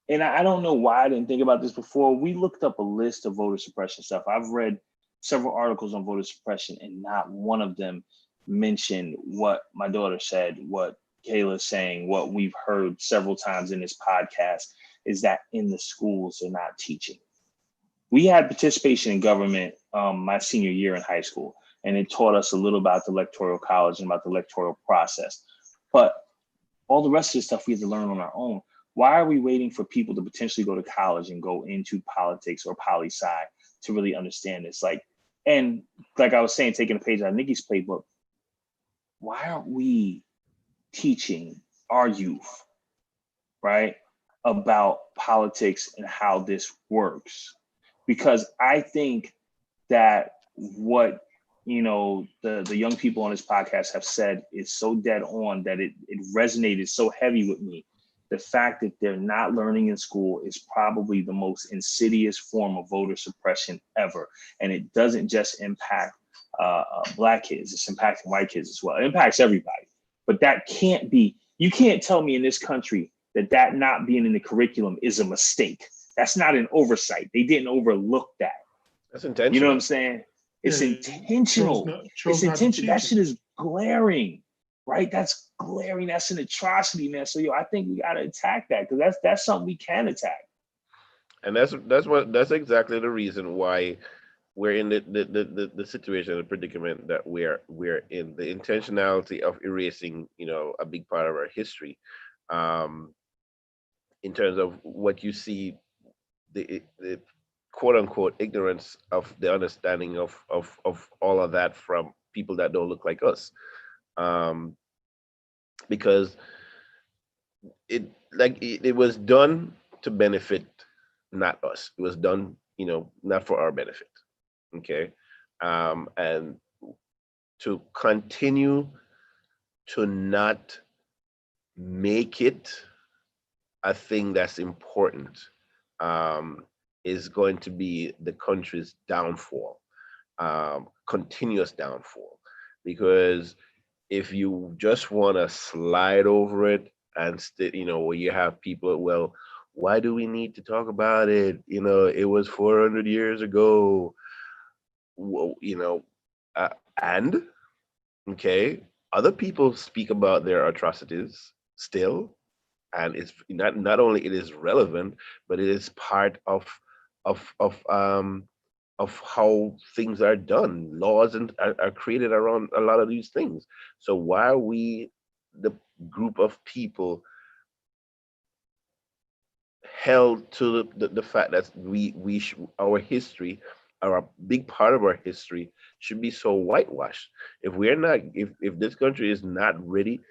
and I don't know why I didn't think about this before. We looked up a list of voter suppression stuff. I've read several articles on voter suppression, and not one of them mentioned what my daughter said, what Kayla's saying, what we've heard several times in this podcast, is that in the schools they're not teaching. We had participation in government my senior year in high school, and it taught us a little about the electoral college and about the electoral process. But all the rest of the stuff we had to learn on our own. Why are we waiting for people to potentially go to college and go into politics or poli sci to really understand this? And like I was saying, taking a page out of Nikki's playbook, why aren't we teaching our youth, right, about politics and how this works? Because I think that what the young people on this podcast have said is so dead on that it resonated so heavy with me. The fact that they're not learning in school is probably the most insidious form of voter suppression ever. And it doesn't just impact Black kids, it's impacting white kids as well. It impacts everybody. But that can't be, you can't tell me in this country that not being in the curriculum is a mistake. That's not an oversight. They didn't overlook that. That's intentional. You know what I'm saying? It's intentional. It's intentional. That shit is glaring, right? That's glaring. That's an atrocity, man. So I think we gotta attack that, because that's something we can attack. And that's exactly the reason why we're in the situation, the predicament that we're in. The intentionality of erasing, a big part of our history, in terms of what you see, the quote unquote ignorance of the understanding of all of that from people that don't look like us, because it was done to benefit not us. It was done, not for our benefit. Okay. And to continue to not make it a thing that's important, is going to be the country's downfall, continuous downfall. Because if you just want to slide over it and where you have people, well, why do we need to talk about it? It was 400 years ago. Well, and okay, other people speak about their atrocities still, and it's not only it is relevant, but it is part of of um of how things are done. Laws are created around a lot of these things. So why are we, the group of people, held to the fact that our history, or a big part of our history, should be so whitewashed? If we're not, if this country is not ready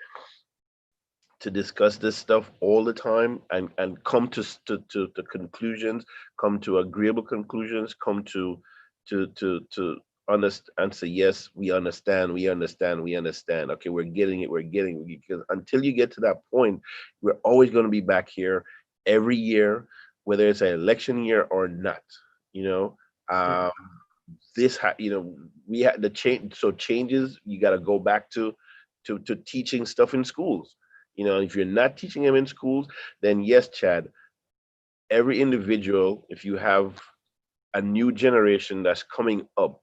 to discuss this stuff all the time, and come to conclusions, come to agreeable conclusions, come to understand and say, yes, we understand, okay, we're getting it, because until you get to that point, we're always going to be back here every year, whether it's an election year or not. um we had the change. So changes, you got to go back to teaching stuff in schools. If you're not teaching them in schools, then yes, Chad, every individual, if you have a new generation that's coming up,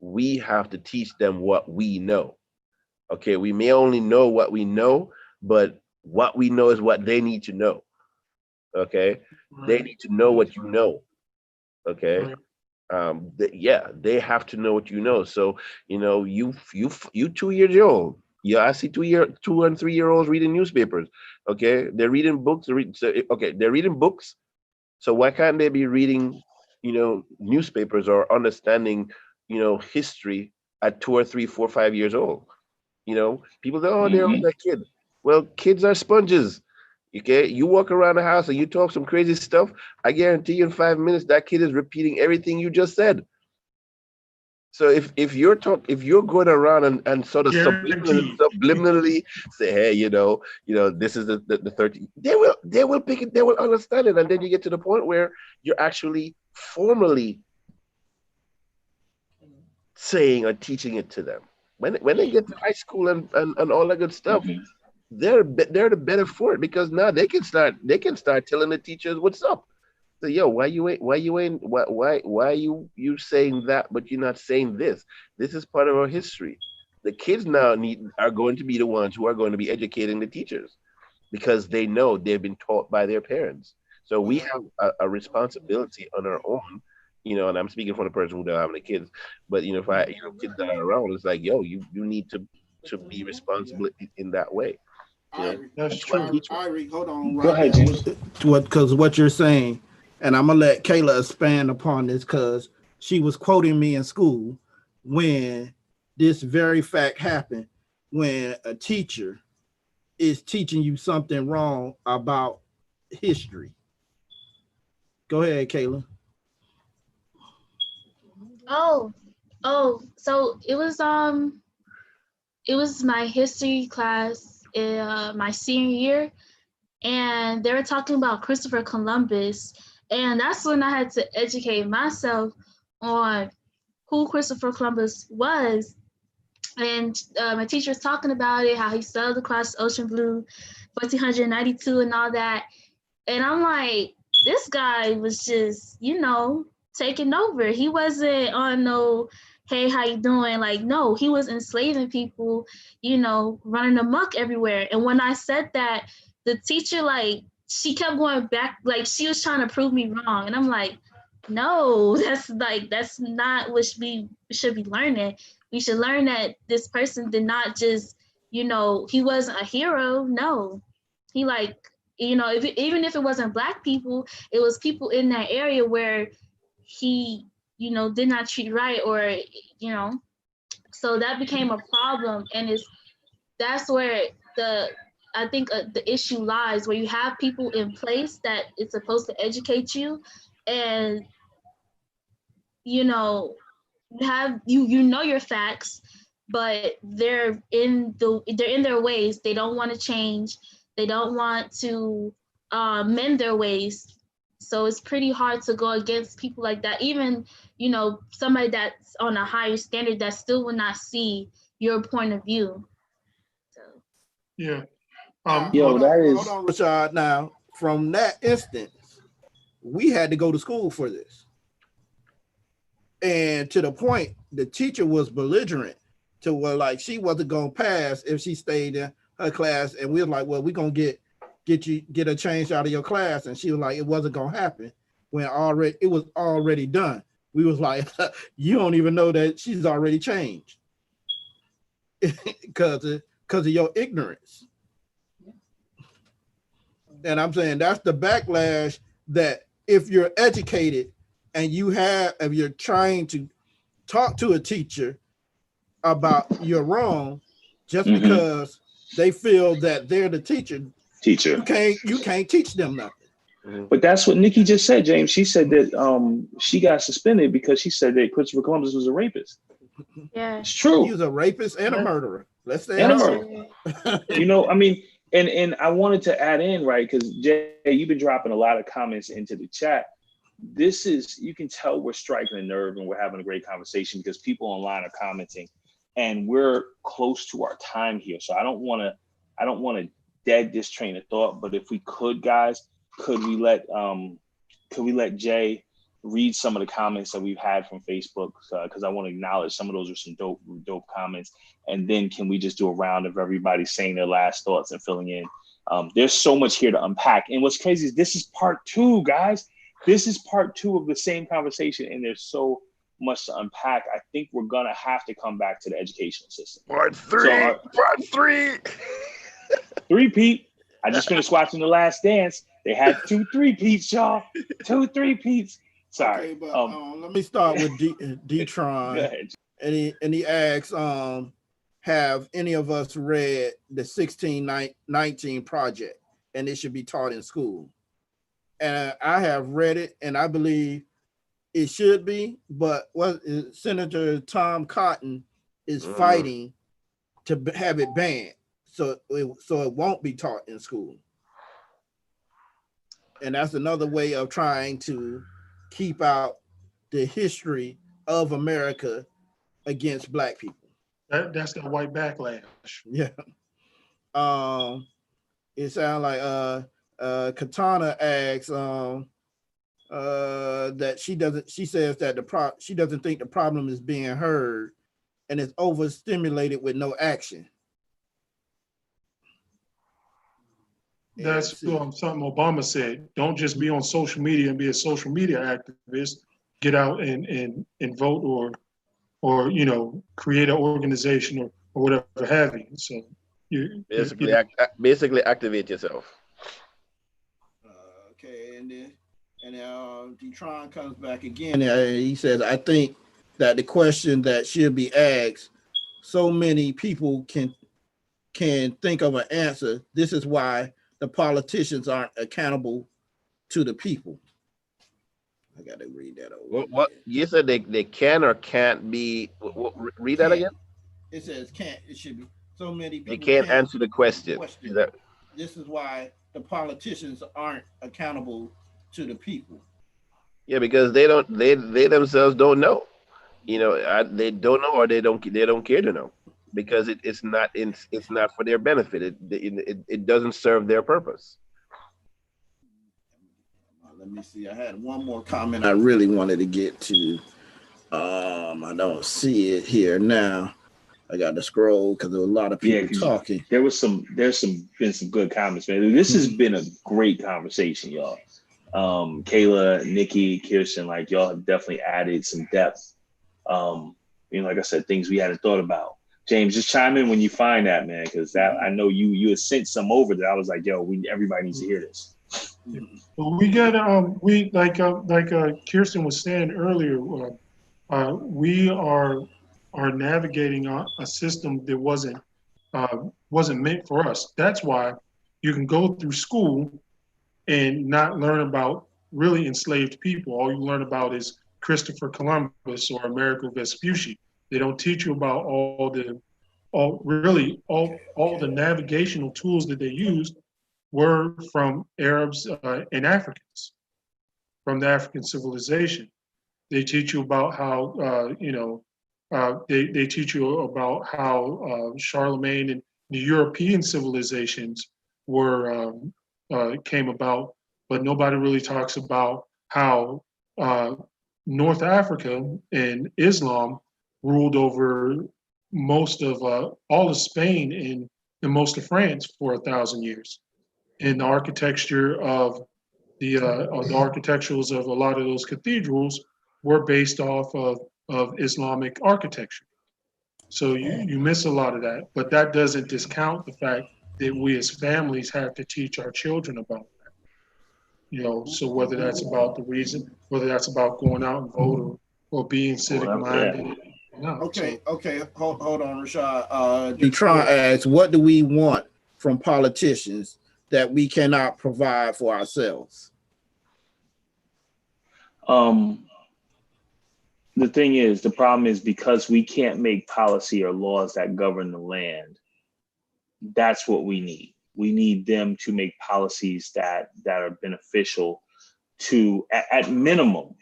we have to teach them what we know. Okay, we may only know what we know, but what we know is what they need to know. Okay, they need to know what you know. Okay, they have to know what you know. So you 2 years old. Yeah, I see 2 and 3 year olds reading newspapers. Okay, they're reading books. They're reading books. So why can't they be reading, newspapers, or understanding, history at 2 or 3, 4, 5 years old? People say, oh, they're Mm-hmm. only a kid. Well, kids are sponges. Okay, you walk around the house and you talk some crazy stuff. I guarantee you, in 5 minutes, that kid is repeating everything you just said. So if you're going around and sort of Guaranteed. subliminally say, hey, this is the 30, they will pick it, they will understand it, and then you get to the point where you're actually formally saying or teaching it to them. When they get to high school and all that good stuff, Mhm. they're the better for it, because now they can start telling the teachers what's up. So, yo, why you saying that, but you're not saying this? This is part of our history. The kids now are going to be the ones who are going to be educating the teachers, because they know they've been taught by their parents. So we Well, have a responsibility on our own, and I'm speaking from the person who don't have any kids, but if I, kids that are around, it's like, yo, you need to be responsible in that way. Irie, That's That's what true. teach them. Irie, hold on Go right ahead, there. James. Because what you're saying, and I'm gonna let Kayla expand upon this because she was quoting me in school when this very fact happened, when a teacher is teaching you something wrong about history. Go ahead, Kayla. Oh, so it was my history class in my senior year, and they were talking about Christopher Columbus, and that's when I had to educate myself on who Christopher Columbus was. And my teacher was talking about it, how he sailed across the ocean blue, 1492, and all that. And I'm like, this guy was just, taking over. He wasn't on no, hey, how you doing? Like, no, he was enslaving people, running amok everywhere. And when I said that, the teacher, like, she kept going back, like she was trying to prove me wrong. And I'm like, no, that's not what we should be learning. We should learn that this person did not just, he wasn't a hero. No, he like, even if it wasn't black people, it was people in that area where he, did not treat right, or, you know, so that became a problem. And that's where I think the issue lies, where you have people in place that is supposed to educate you, and you know you know your facts, but they're in their ways. They don't want to change. They don't want to mend their ways. So it's pretty hard to go against people like that. Even somebody that's on a higher standard that still will not see your point of view. So Yeah. Now, Yo, that hold is on, Rashad. Now, from that instance, we had to go to school for this. And to the point, the teacher was belligerent to where like she wasn't gonna pass if she stayed in her class, and we were like, well, we're gonna get a change out of your class, and she was like, it wasn't gonna happen when it was already done. We was like, you don't even know that she's already changed because of your ignorance. And I'm saying that's the backlash, that if you're educated and if you're trying to talk to a teacher about you're wrong, just mhm, because they feel that they're the teacher, teacher. you can't teach them nothing. Mhm. But that's what Nikki just said, James. She said that she got suspended because she said that Christopher Columbus was a rapist. yeah, It's He true. was a rapist and a Yeah. murderer. Let's say And a it murder. so. I mean, and I wanted to add in, right, because Jay, you've been dropping a lot of comments into the chat. This is, you can tell we're striking a nerve and we're having a great conversation because people online are commenting, and we're close to our time here. So I don't want to dead this train of thought. But if we could, guys, could we let Jay read some of the comments that we've had from Facebook, because I want to acknowledge some of those are some dope comments, and then can we just do a round of everybody saying their last thoughts and filling in? There's so much here to unpack, and what's crazy is this is part two, guys. This is part two of the same conversation, and there's so much to unpack. I think we're gonna have to come back to the educational system. Part So three. Part three. three-peat. I just finished watching The Last Dance. They had two three-peats, y'all. Two three-peats. Sorry. Okay, but let me start with Go Detron, ahead. and he asks, have any of us read the 1619 project, and it should be taught in school? And I have read it, and I believe it should be, but what Senator Tom Cotton is Mhm. fighting to have it banned, so it won't be taught in school. And that's another way of trying to keep out the history of America against black people. That's that white backlash. Yeah. Um, it sounds like Katana asks that she says that she doesn't think the problem is being heard and is overstimulated with no action. That's something Obama said. Don't just be on social media and be a social media activist. Get out and vote or create an organization or whatever have you. So Basically activate yourself. Okay, and Detron comes back again. He says, "I think that the question that should be asked, so many people can think of an answer. This is why the politicians aren't accountable to the people." I got to read that over. What you said they can or can't be? Read that again. It says can't. It should be so many people They can't answer the question. Is that This is why the politicians aren't accountable to the people. yeah? Because they don't. They themselves don't know. They don't know or they don't care to know because it's not for their benefit. It doesn't serve their purpose. Let me see. I had one more comment I really wanted to get to. I don't see it here now. I got to scroll because there were a lot of people talking. There's been some good comments, man. This has been a great conversation, y'all. Kayla, Nikki, Kirsten, like y'all have definitely added some depth. Like I said, things we hadn't thought about. James, just chime in when you find that, man, because that I know you had sent some over that I was like, yo, everybody needs to hear this. Well, we got we like Kirsten was saying earlier, we are navigating a system that wasn't meant for us. That's why you can go through school and not learn about really enslaved people. All you learn about is Christopher Columbus or Amerigo Vespucci. They don't teach you about all the navigational tools that they used were from Arabs and Africans, from the African civilization. They teach you about how, they teach you about how Charlemagne and the European civilizations came about, but nobody really talks about how North Africa and Islam ruled over most of all of Spain and most of France for 1,000 years. And the architecture of the architecturals of a lot of those cathedrals were based off of Islamic architecture. So you miss a lot of that, but that doesn't discount the fact that we as families have to teach our children about that. So whether that's about the reason, whether that's about going out and vote or being civic minded. Okay, hold on, Rashad. Detron asks, what do we want from politicians that we cannot provide for ourselves? The thing is, the problem is because we can't make policy or laws that govern the land. That's what we need. We need them to make policies that are beneficial to, at minimum,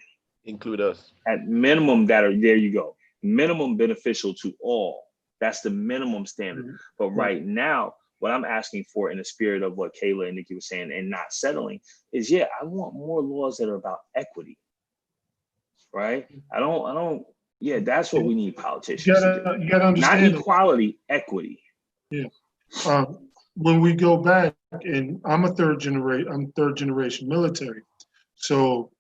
include us. At minimum, there you go. Minimum beneficial to all. That's the minimum standard. Mm-hmm. But right now, what I'm asking for in the spirit of what Kayla and Nikki were saying and not settling is, I want more laws that are about equity. Right? I don't, that's what we need politicians to do. You gotta understand. Not equality, equity. Yeah. When we go back, and I'm third generation military. So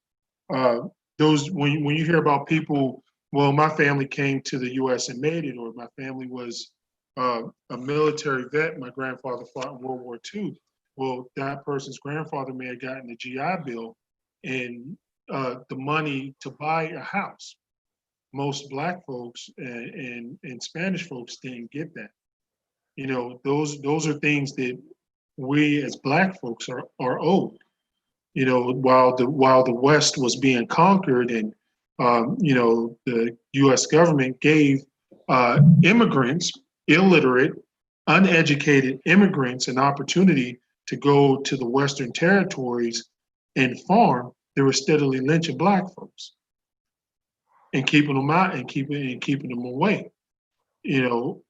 those when you hear about people, well, my family came to the US and made it, or my family was a military vet, my grandfather fought in World War II. Well, that person's grandfather may have gotten the GI Bill and the money to buy a house. Most Black folks and Spanish folks didn't get that. Those are things that we as Black folks are owed. While the West was being conquered and the U.S. government gave immigrants, illiterate, uneducated immigrants, an opportunity to go to the Western territories and farm. They were steadily lynching Black folks and keeping them out and keeping them away.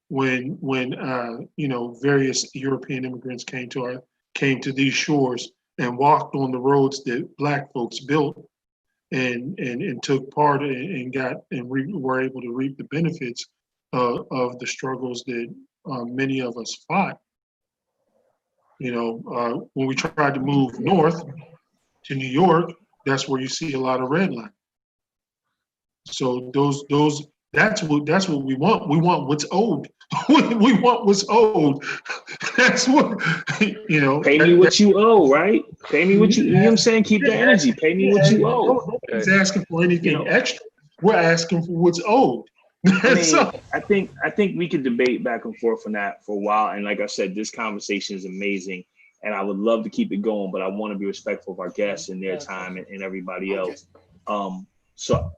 When various European immigrants came to these shores and walked on the roads that Black folks built and took part were able to reap the benefits of the struggles that many of us fought. When we tried to move north to New York, that's where you see a lot of redlining. So that's what we want. We want what's owed. We want what's owed. That's what Pay me what you owe, right? Pay me what you know what I'm saying? Keep the energy. Pay me what you owe. Nobody's asking for anything extra. We're asking for what's owed. I think we could debate back and forth on that for a while. And like I said, this conversation is amazing. And I would love to keep it going, but I want to be respectful of our guests and their time and everybody else. So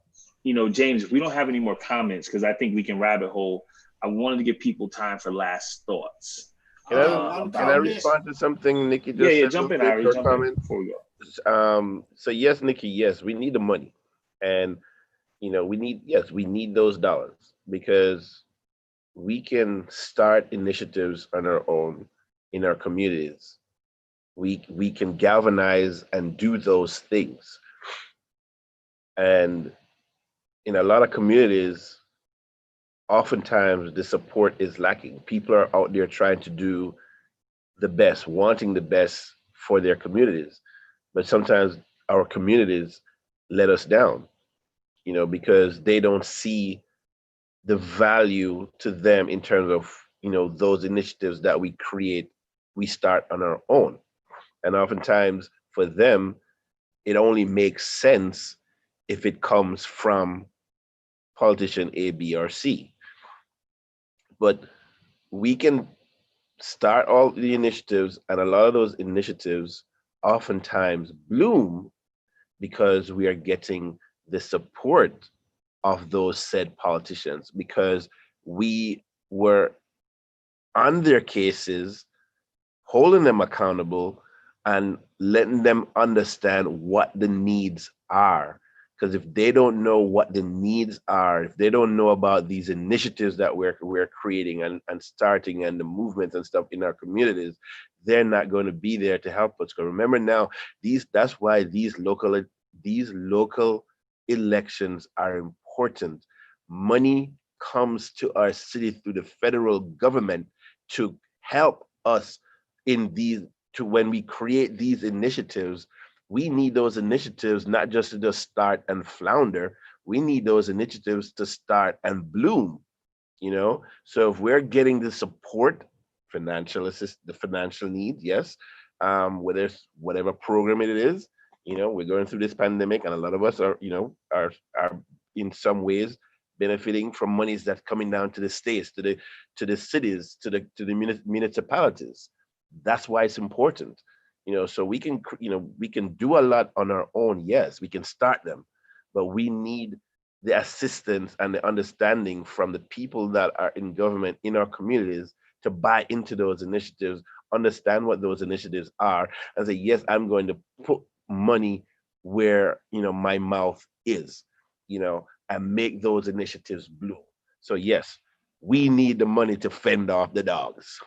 James, if we don't have any more comments, because I think we can rabbit hole, I wanted to give people time for last thoughts. Can I respond to something Nikki just said? Yeah, jump in, Ari. Jump in before we go. So yes, Nikki, yes, we need the money. And we need those dollars because we can start initiatives on our own in our communities. We can galvanize and do those things. And in a lot of communities, oftentimes the support is lacking. People are out there trying to do the best, wanting the best for their communities. But sometimes our communities let us down, because they don't see the value to them in terms of, those initiatives that we create, we start on our own. And oftentimes for them, it only makes sense if it comes from politician A, B, or C. But we can start all the initiatives, and a lot of those initiatives oftentimes bloom because we are getting the support of those said politicians, because we were on their cases, holding them accountable and letting them understand what the needs are. Because if they don't know what the needs are, if they don't know about these initiatives that we're creating and starting and the movements and stuff in our communities, they're not going to be there to help us. Because remember now, that's why these local elections are important. Money comes to our city through the federal government to help us when we create these initiatives. We need those initiatives not just to just start and flounder. We need those initiatives to start and bloom, So if we're getting the support, the financial need, yes, whether it's whatever program it is, we're going through this pandemic, and a lot of us are in some ways benefiting from monies that's coming down to the states, to the cities, to the municipalities. That's why it's important. So we can do a lot on our own. Yes, we can start them, but we need the assistance and the understanding from the people that are in government in our communities to buy into those initiatives, understand what those initiatives are, and say, yes, I'm going to put money where, my mouth is, and make those initiatives bloom. So yes, we need the money to fend off the dogs.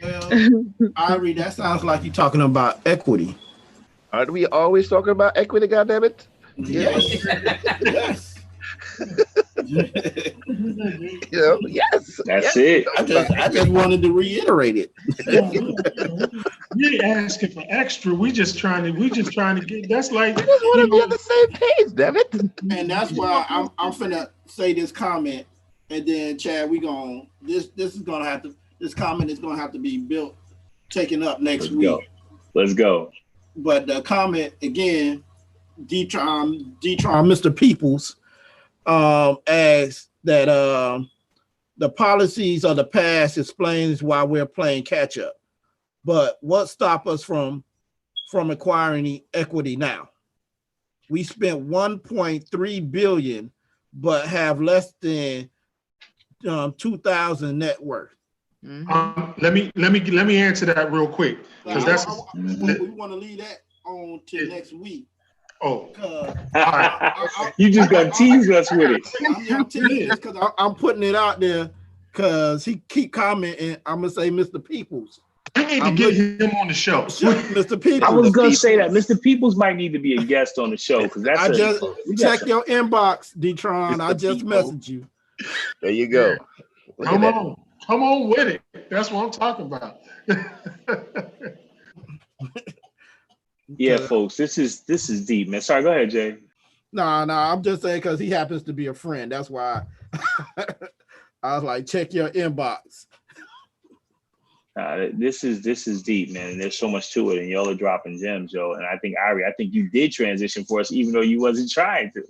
Well, Ari, that sounds like you're talking about equity. Aren't we always talking about equity, goddammit? Yes. Yes. Yes. That's it. I just wanted to reiterate it. We ain't asking for extra. We just trying to get. That's like. We just want to be on the same page, damn it. And that's why I'm finna say this comment, and then Chad, this comment is gonna have to be taken up next week. Let's go. But the comment again, Detron Mr. Peoples, asks that the policies of the past explains why we're playing catch up. But what stops us from from acquiring equity now. We spent 1.3 billion, but have less than 2,000 net worth. Let me answer that real quick because that's we want to leave that on to next week. oh. You just gonna tease us with it. I'm teasing this because I'm putting it out there because he keep commenting. I'm gonna say Mr. Peoples. We need to get him on the show. Mr. Peoples. I was gonna say that Mr. Peoples might need to be a guest on the show because that's. I just check your inbox, D-Tron. I just messaged you. There you go. Come on with it. That's what I'm talking about. Yeah, folks, this is deep, man. Sorry, go ahead, Jay. No, I'm just saying because he happens to be a friend. That's why I was like, check your inbox. This is deep, man. And there's so much to it, and y'all are dropping gems, yo. And I think Ari, I think you did transition for us, even though you wasn't trying to.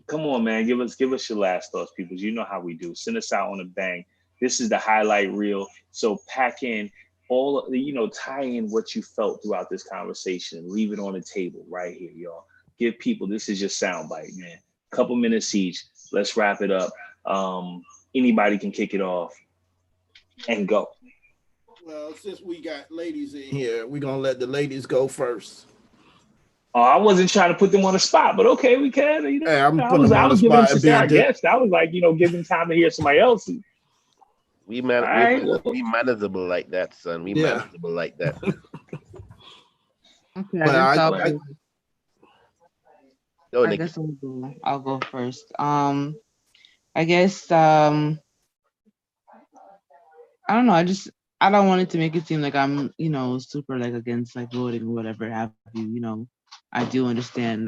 Come on, man. Give us your last thoughts, people. You know how we do. Send us out on a bang. This is the highlight reel. So pack in all, tie in what you felt throughout this conversation and leave it on the table right here, y'all. Give people, this is your soundbite, man. Couple minutes each. Let's wrap it up. Anybody can kick it off and go. Well, since we got ladies in here, we're going to let the ladies go first. Oh, I wasn't trying to put them on the spot, but okay, we can. Hey, I'm putting them on the spot. I guess I was like, give them time to hear somebody else. We manageable like that, son. We manageable like that. Okay, But I guess I'll go first. I guess I don't know. I don't want it to make it seem like I'm super like against like voting or whatever have you. I do understand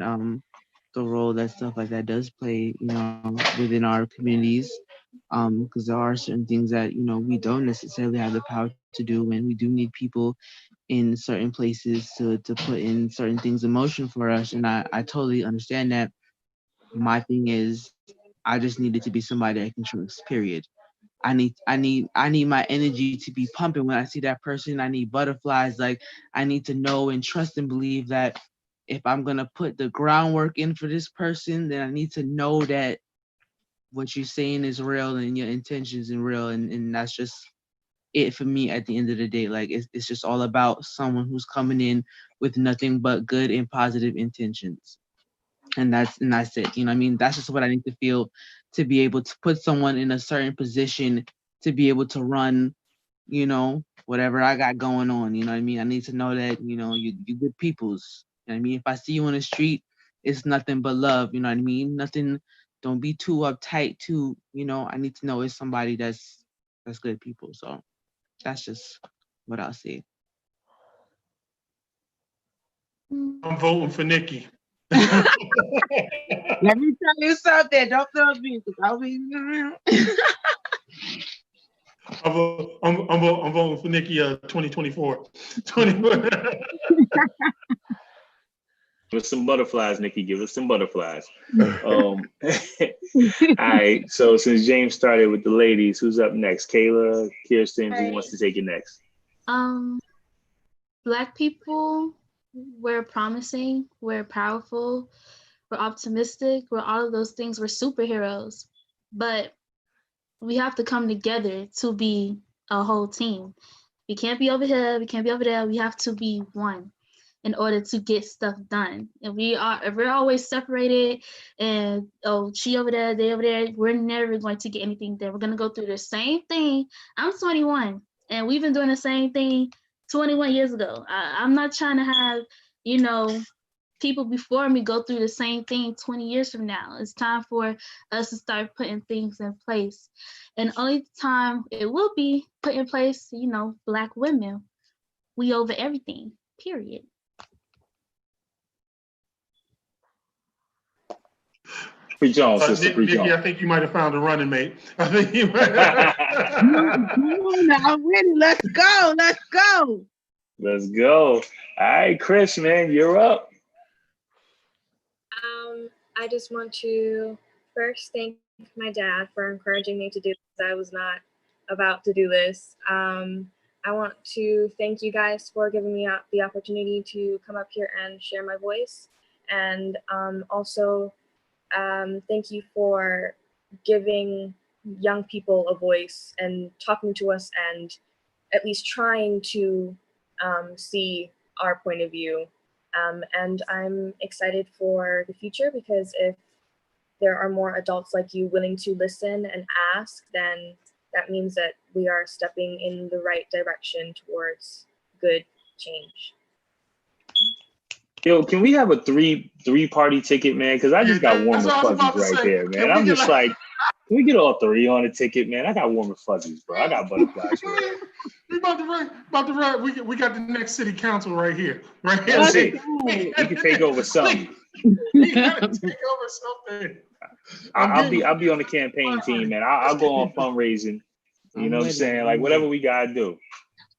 the role that stuff like that does play within our communities, because there are certain things that we don't necessarily have the power to do, and we do need people in certain places to put in certain things in motion for us, and I totally understand that. My thing is, I just needed to be somebody I can trust, period. I need my energy to be pumping when I see that person. I need butterflies. Like, I need to know and trust and believe that if I'm gonna put the groundwork in for this person, then I need to know that what you're saying is real and your intentions are real, and that's just it for me at the end of the day. Like, it's just all about someone who's coming in with nothing but good and positive intentions. And that's it. You know what I mean? That's just what I need to feel to be able to put someone in a certain position to be able to run, whatever I got going on. You know what I mean? I need to know that, you good peoples. You know what I mean? If I see you on the street, it's nothing but love. You know what I mean? Nothing, don't be too uptight too, I need to know it's somebody that's good people. So that's just what I'll say. I'm voting for Nikki. Let me tell you something. Don't feel me because I'll be. I'm voting for Nikki 2024. Give us some butterflies, Nikki. Give us some butterflies. All right. So since James started with the ladies, who's up next? Kayla, Kirsten, who wants to take it next? Black people, we're promising, we're powerful, we're optimistic, we're all of those things. We're superheroes, but we have to come together to be a whole team. We can't be over here, we can't be over there. We have to be one in order to get stuff done. If we're always separated and she over there, they over there, we're never going to get anything done. We're gonna go through the same thing. I'm 21 and we've been doing the same thing 21 years ago. I'm not trying to have, people before me go through the same thing 20 years from now. It's time for us to start putting things in place. And only time it will be put in place, Black women, we over everything, period. Preach on, sister. Preach Nikki, on. I think you might have found a running mate. I think you might. I'm ready. Let's go. Let's go. Let's go. All right, Chris, man, you're up. I just want to first thank my dad for encouraging me to do this. I was not about to do this. I want to thank you guys for giving me the opportunity to come up here and share my voice. And also, thank you for giving young people a voice and talking to us and at least trying to see our point of view. And I'm excited for the future because if there are more adults like you willing to listen and ask, then that means that we are stepping in the right direction towards good change. Yo, can we have a three party ticket, man? Because I just got warm That's and what I was fuzzies about to right say. there, man. Can we I'm get just like, can we get all three on a ticket, man? I got warm and fuzzies, bro. I got butterflies. We about to run. We got the next city council right here. Right here. That's it. We can take over something. We gotta take over something. I'll be on the campaign team, man. I'll go on fundraising. You know what I'm saying? Like whatever we gotta do.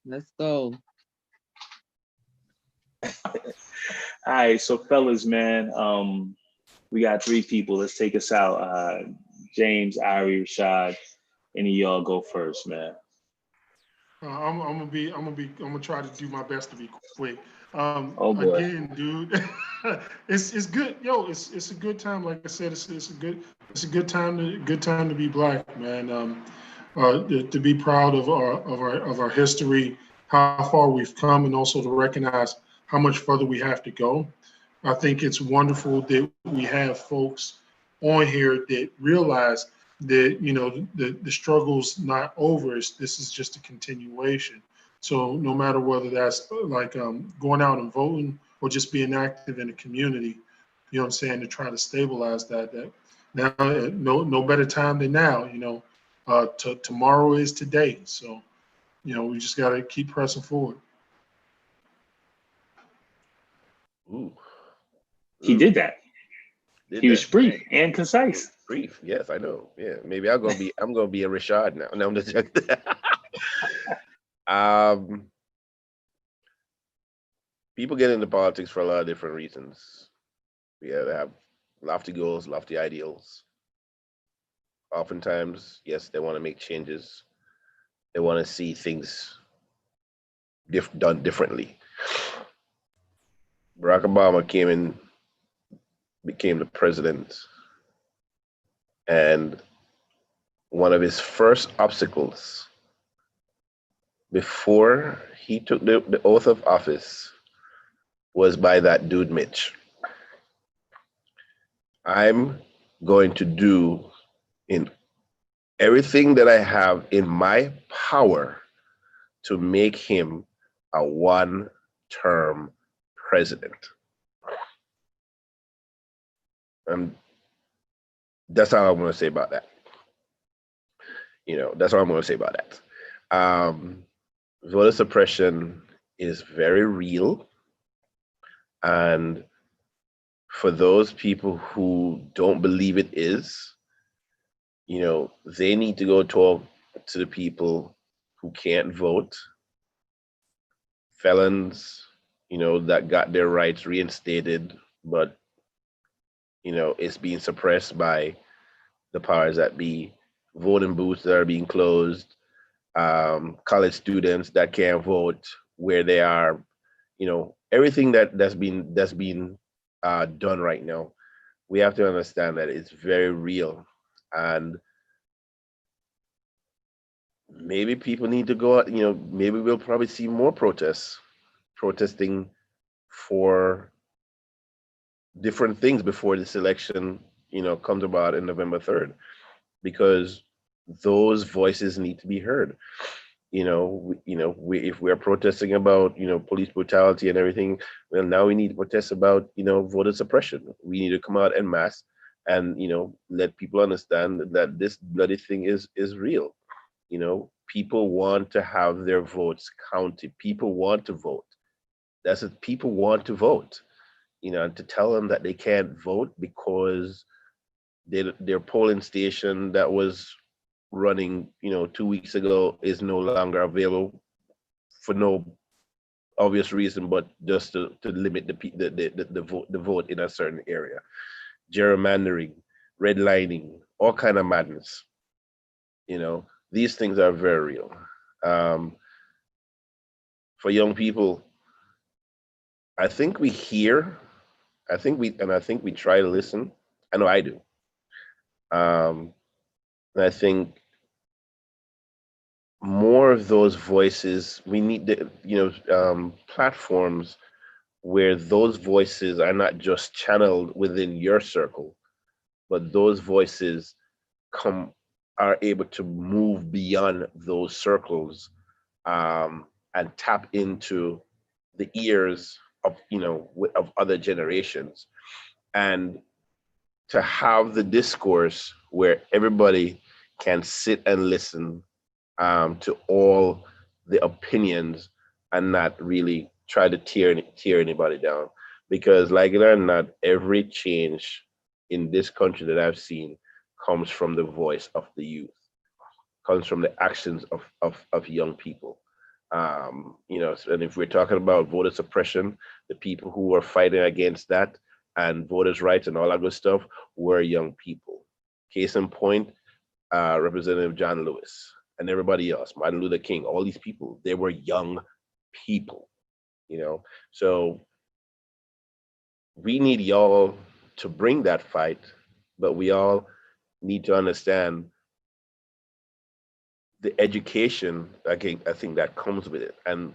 Let's go. All right, so fellas, man, we got three people. Let's take us out. James, Ari, Rashad, any of y'all go first, man. I'm gonna try to do my best to be quick. Oh boy. Again, dude, it's good. Yo, it's a good time. Like I said, it's a good time to be black, man. To be proud of our history, how far we've come, and also to recognize how much further we have to go. I think it's wonderful that we have folks on here that realize that the struggle's not over. This is just a continuation. So no matter whether that's like going out and voting or just being active in the community, you know what I'm saying, to try to stabilize that now no better time than now. Tomorrow is today. So we just got to keep pressing forward. Ooh. He did that. He was brief and concise. Brief, yes, I know. Yeah, maybe I'm gonna be a Rashad now. No, I'm just people get into politics for a lot of different reasons. They have lofty goals, lofty ideals. Oftentimes, yes, they want to make changes. They want to see things done differently. Barack Obama became the president, and one of his first obstacles before he took the oath of office was by that dude Mitch. I'm going to do in everything that I have in my power to make him a one-term president. And that's all I'm going to say about that. That's all I'm going to say about that. Voter suppression is very real. And for those people who don't believe it is, they need to go talk to the people who can't vote, felons, that got their rights reinstated, but, it's being suppressed by the powers that be, voting booths that are being closed, college students that can't vote where they are, everything that's being done right now. We have to understand that it's very real, and maybe people need to go out. Maybe we'll probably see more protesting for different things before this election, comes about in November 3rd, because those voices need to be heard. If we're protesting about, police brutality and everything, well, now we need to protest about, voter suppression. We need to come out en masse and, let people understand that this bloody thing is real. People want to have their votes counted. People want to vote. That's it. People want to vote, and to tell them that they can't vote because their polling station that was running 2 weeks ago is no longer available for no obvious reason but just to limit the vote in a certain area. Gerrymandering, redlining, all kind of madness. These things are very real. for young people, I think we hear, I think we try to listen. I know I do. Um, and I think more of those voices, we need the, platforms where those voices are not just channeled within your circle, but those voices come are able to move beyond those circles, and tap into the ears of of other generations, and to have the discourse where everybody can sit and listen, to all the opinions, and not really try to tear anybody down. Because, like it or not, every change in this country that I've seen comes from the voice of the youth, comes from the actions of young people. And if we're talking about voter suppression, the people who are fighting against that and voters' rights and all that good stuff were young people. Case in point, Representative John Lewis and everybody else, Martin Luther King, all these people, they were young people, you know. So we need y'all to bring that fight, but we all need to understand the education, I think that comes with it. And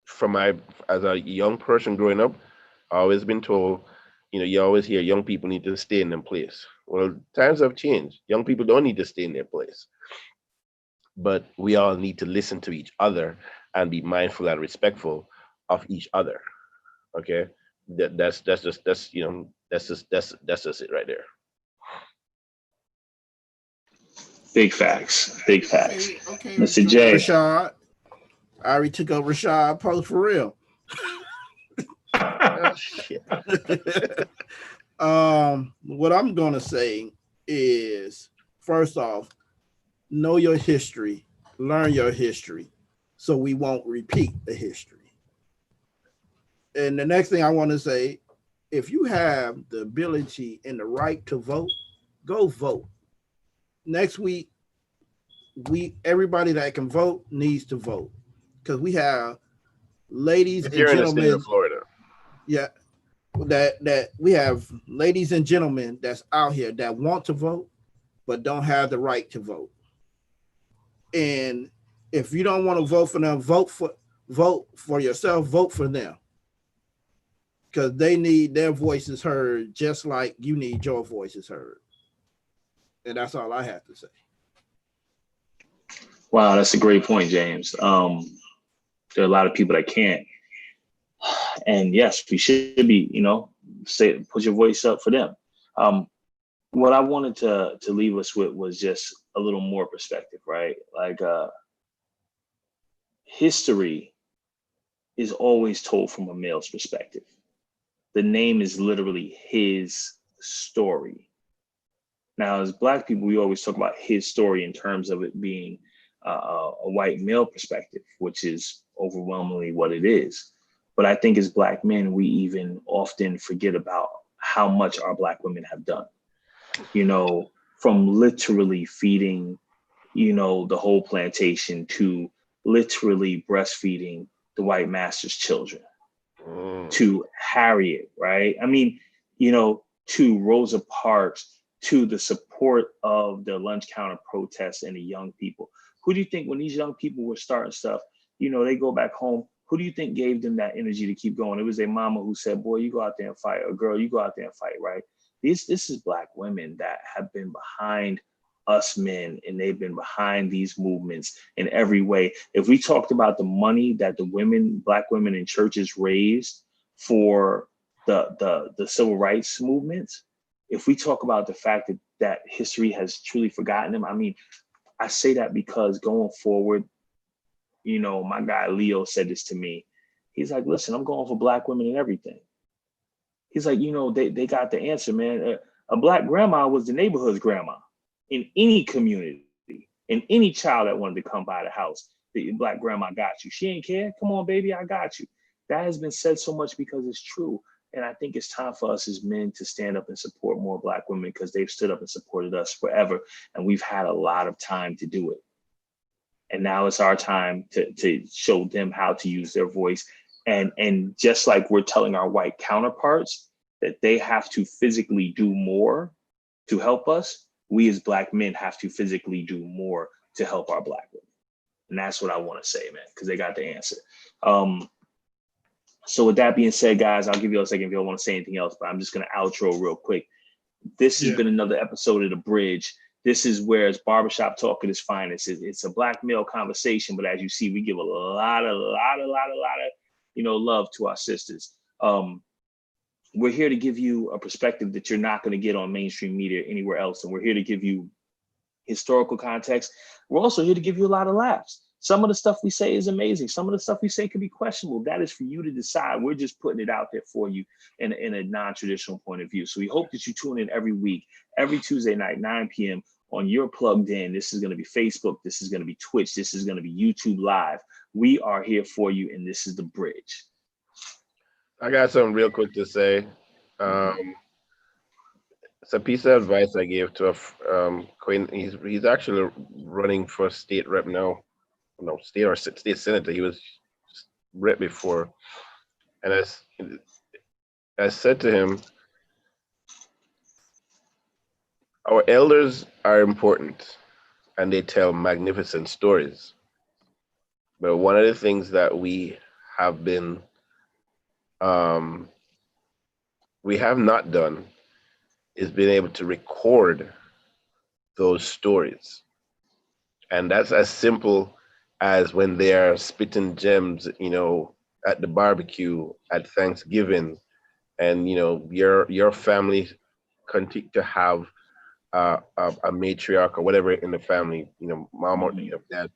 from my as a young person growing up, I always been told, you always hear young people need to stay in their place. Well, times have changed. Young people don't need to stay in their place, but we all need to listen to each other and be mindful and respectful of each other. Okay, that's just that's just it right there. Big facts. Big facts. Okay, Mr. J. Rashad. I already took up Rashad post for real. Oh, shit. What I'm gonna say is, first off, know your history, learn your history, so we won't repeat the history. And the next thing I want to say, if you have the ability and the right to vote, go vote. Next week, we everybody that can vote needs to vote, because we have ladies If and you're in the state of gentlemen. Florida, Yeah, that we have ladies and gentlemen that's out here that want to vote but don't have the right to vote. And if you don't want to vote for them, vote for yourself, vote for them, because they need their voices heard just like you need your voices heard. And that's all I have to say. Wow, that's a great point, James. There are a lot of people that can't. And yes, we should be, say put your voice up for them. Um, what I wanted to leave us with was just a little more perspective, right? Like history is always told from a male's perspective. The name is literally his story. Now, as Black people, we always talk about his story in terms of it being a white male perspective, which is overwhelmingly what it is. But I think as Black men, we even often forget about how much our Black women have done, from literally feeding, the whole plantation to literally breastfeeding the white master's children, to Harriet, right? I mean, to Rosa Parks, to the support of the lunch counter protests and the young people. Who do you think when these young people were starting stuff, they go back home, who do you think gave them that energy to keep going? It was their mama who said, boy, you go out there and fight, or girl, you go out there and fight, right? This is Black women that have been behind us men, and they've been behind these movements in every way. If we talked about the money that the women, Black women in churches raised for the civil rights movements, if we talk about the fact that history has truly forgotten them, I mean, I say that because going forward, my guy Leo said this to me. He's like, listen, I'm going for Black women and everything. He's like, they got the answer, man. A Black grandma was the neighborhood's grandma in any community, and any child that wanted to come by the house, the Black grandma got you. She ain't care. Come on, baby, I got you. That has been said so much because it's true. And I think it's time for us as men to stand up and support more Black women, because they've stood up and supported us forever. And we've had a lot of time to do it. And now it's our time to show them how to use their voice. And just like we're telling our white counterparts that they have to physically do more to help us, we as Black men have to physically do more to help our Black women. And that's what I want to say, man, because they got the answer. So with that being said, guys, I'll give you a second if you don't want to say anything else, but I'm just going to outro real quick. This has been another episode of The Bridge. This is where it's barbershop talk at its finest. It's a Black male conversation, but as you see, we give a lot of love to our sisters. We're here to give you a perspective that you're not going to get on mainstream media anywhere else, and we're here to give you historical context. We're also here to give you a lot of laughs. Some of the stuff we say is amazing. Some of the stuff we say could be questionable. That is for you to decide. We're just putting it out there for you in a non-traditional point of view. So we hope that you tune in every week, every Tuesday night, 9 p.m. on Your Plugged In. This is going to be Facebook. This is going to be Twitch. This is going to be YouTube Live. We are here for you, and this is The Bridge. I got something real quick to say. It's a piece of advice I gave to Quinn. He's actually running for state rep now. No, state or state senator. He was rep before, and I said to him, our elders are important, and they tell magnificent stories. But one of the things that we have not done is being able to record those stories. And that's as simple as when they're spitting gems, at the barbecue, at Thanksgiving, and your family continue to have a matriarch or whatever in the family, mom or dad,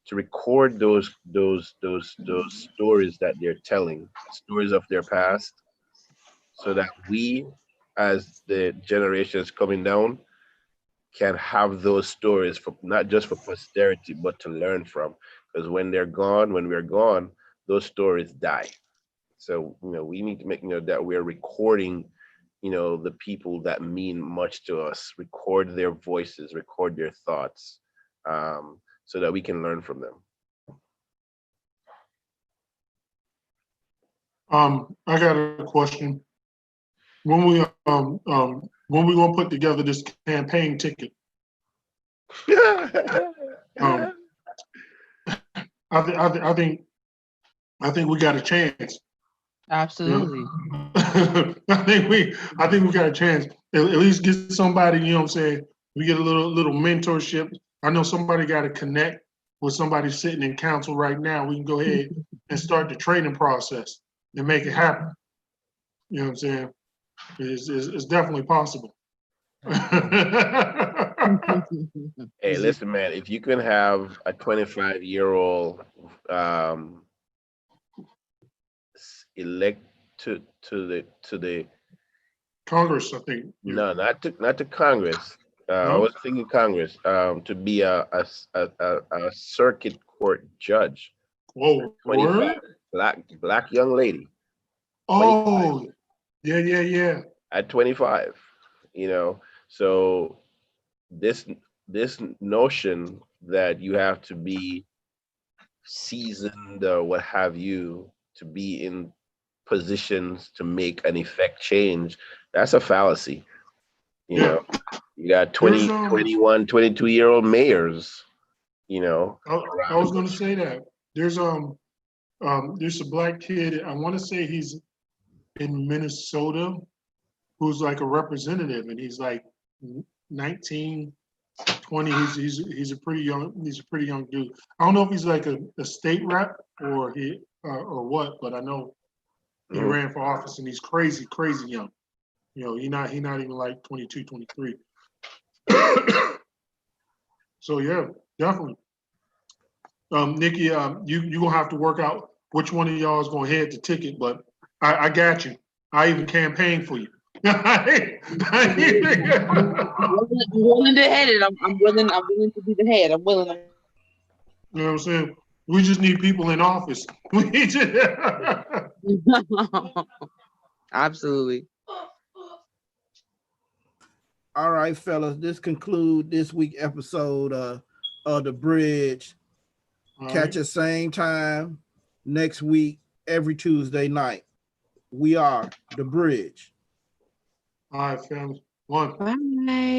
to record those stories that they're telling, stories of their past, so that we, as the generations coming down, can have those stories for not just for posterity, but to learn from. Because when we're gone, those stories die. So we need to make that we're recording, the people that mean much to us, record their voices, record their thoughts, so that we can learn from them. I got a question. When we gonna put together this campaign ticket? I think we got a chance. Absolutely. I think we got a chance. At least get somebody, what I'm saying? We get a little mentorship. I know somebody got to connect with somebody sitting in council right now. We can go ahead and start the training process and make it happen. You know what I'm saying? It's definitely possible. Hey, listen, man, if you can have a 25-year-old elect to the Congress, I think. No, not to Congress. I was thinking Congress, to be a circuit court judge. Whoa, 25, black young lady. Oh, 25. Yeah. At 25, so this notion that you have to be seasoned or what have you to be in positions to make an effect change, that's a fallacy. You got 20, 21, 22-year-old mayors, I was going to say that. There's a black kid, I want to say he's in Minnesota, who's like a representative, and he's like 19, 20. He's a pretty young dude. I don't know if he's like a state rep or what, but I know he ran for office, and he's crazy young. He's not even like 22, 23. So yeah, definitely. Nikki, you gonna have to work out which one of y'all is gonna head the ticket, but I got you. I even campaigned for you. I'm willing to head it. I'm willing to be the head. I'm willing. You know what I'm saying? We just need people in office. Absolutely. All right, fellas, this concludes this week episode of The Bridge. All Catch right. us same time next week, every Tuesday night. We are The Bridge. All right, family. One. Bye.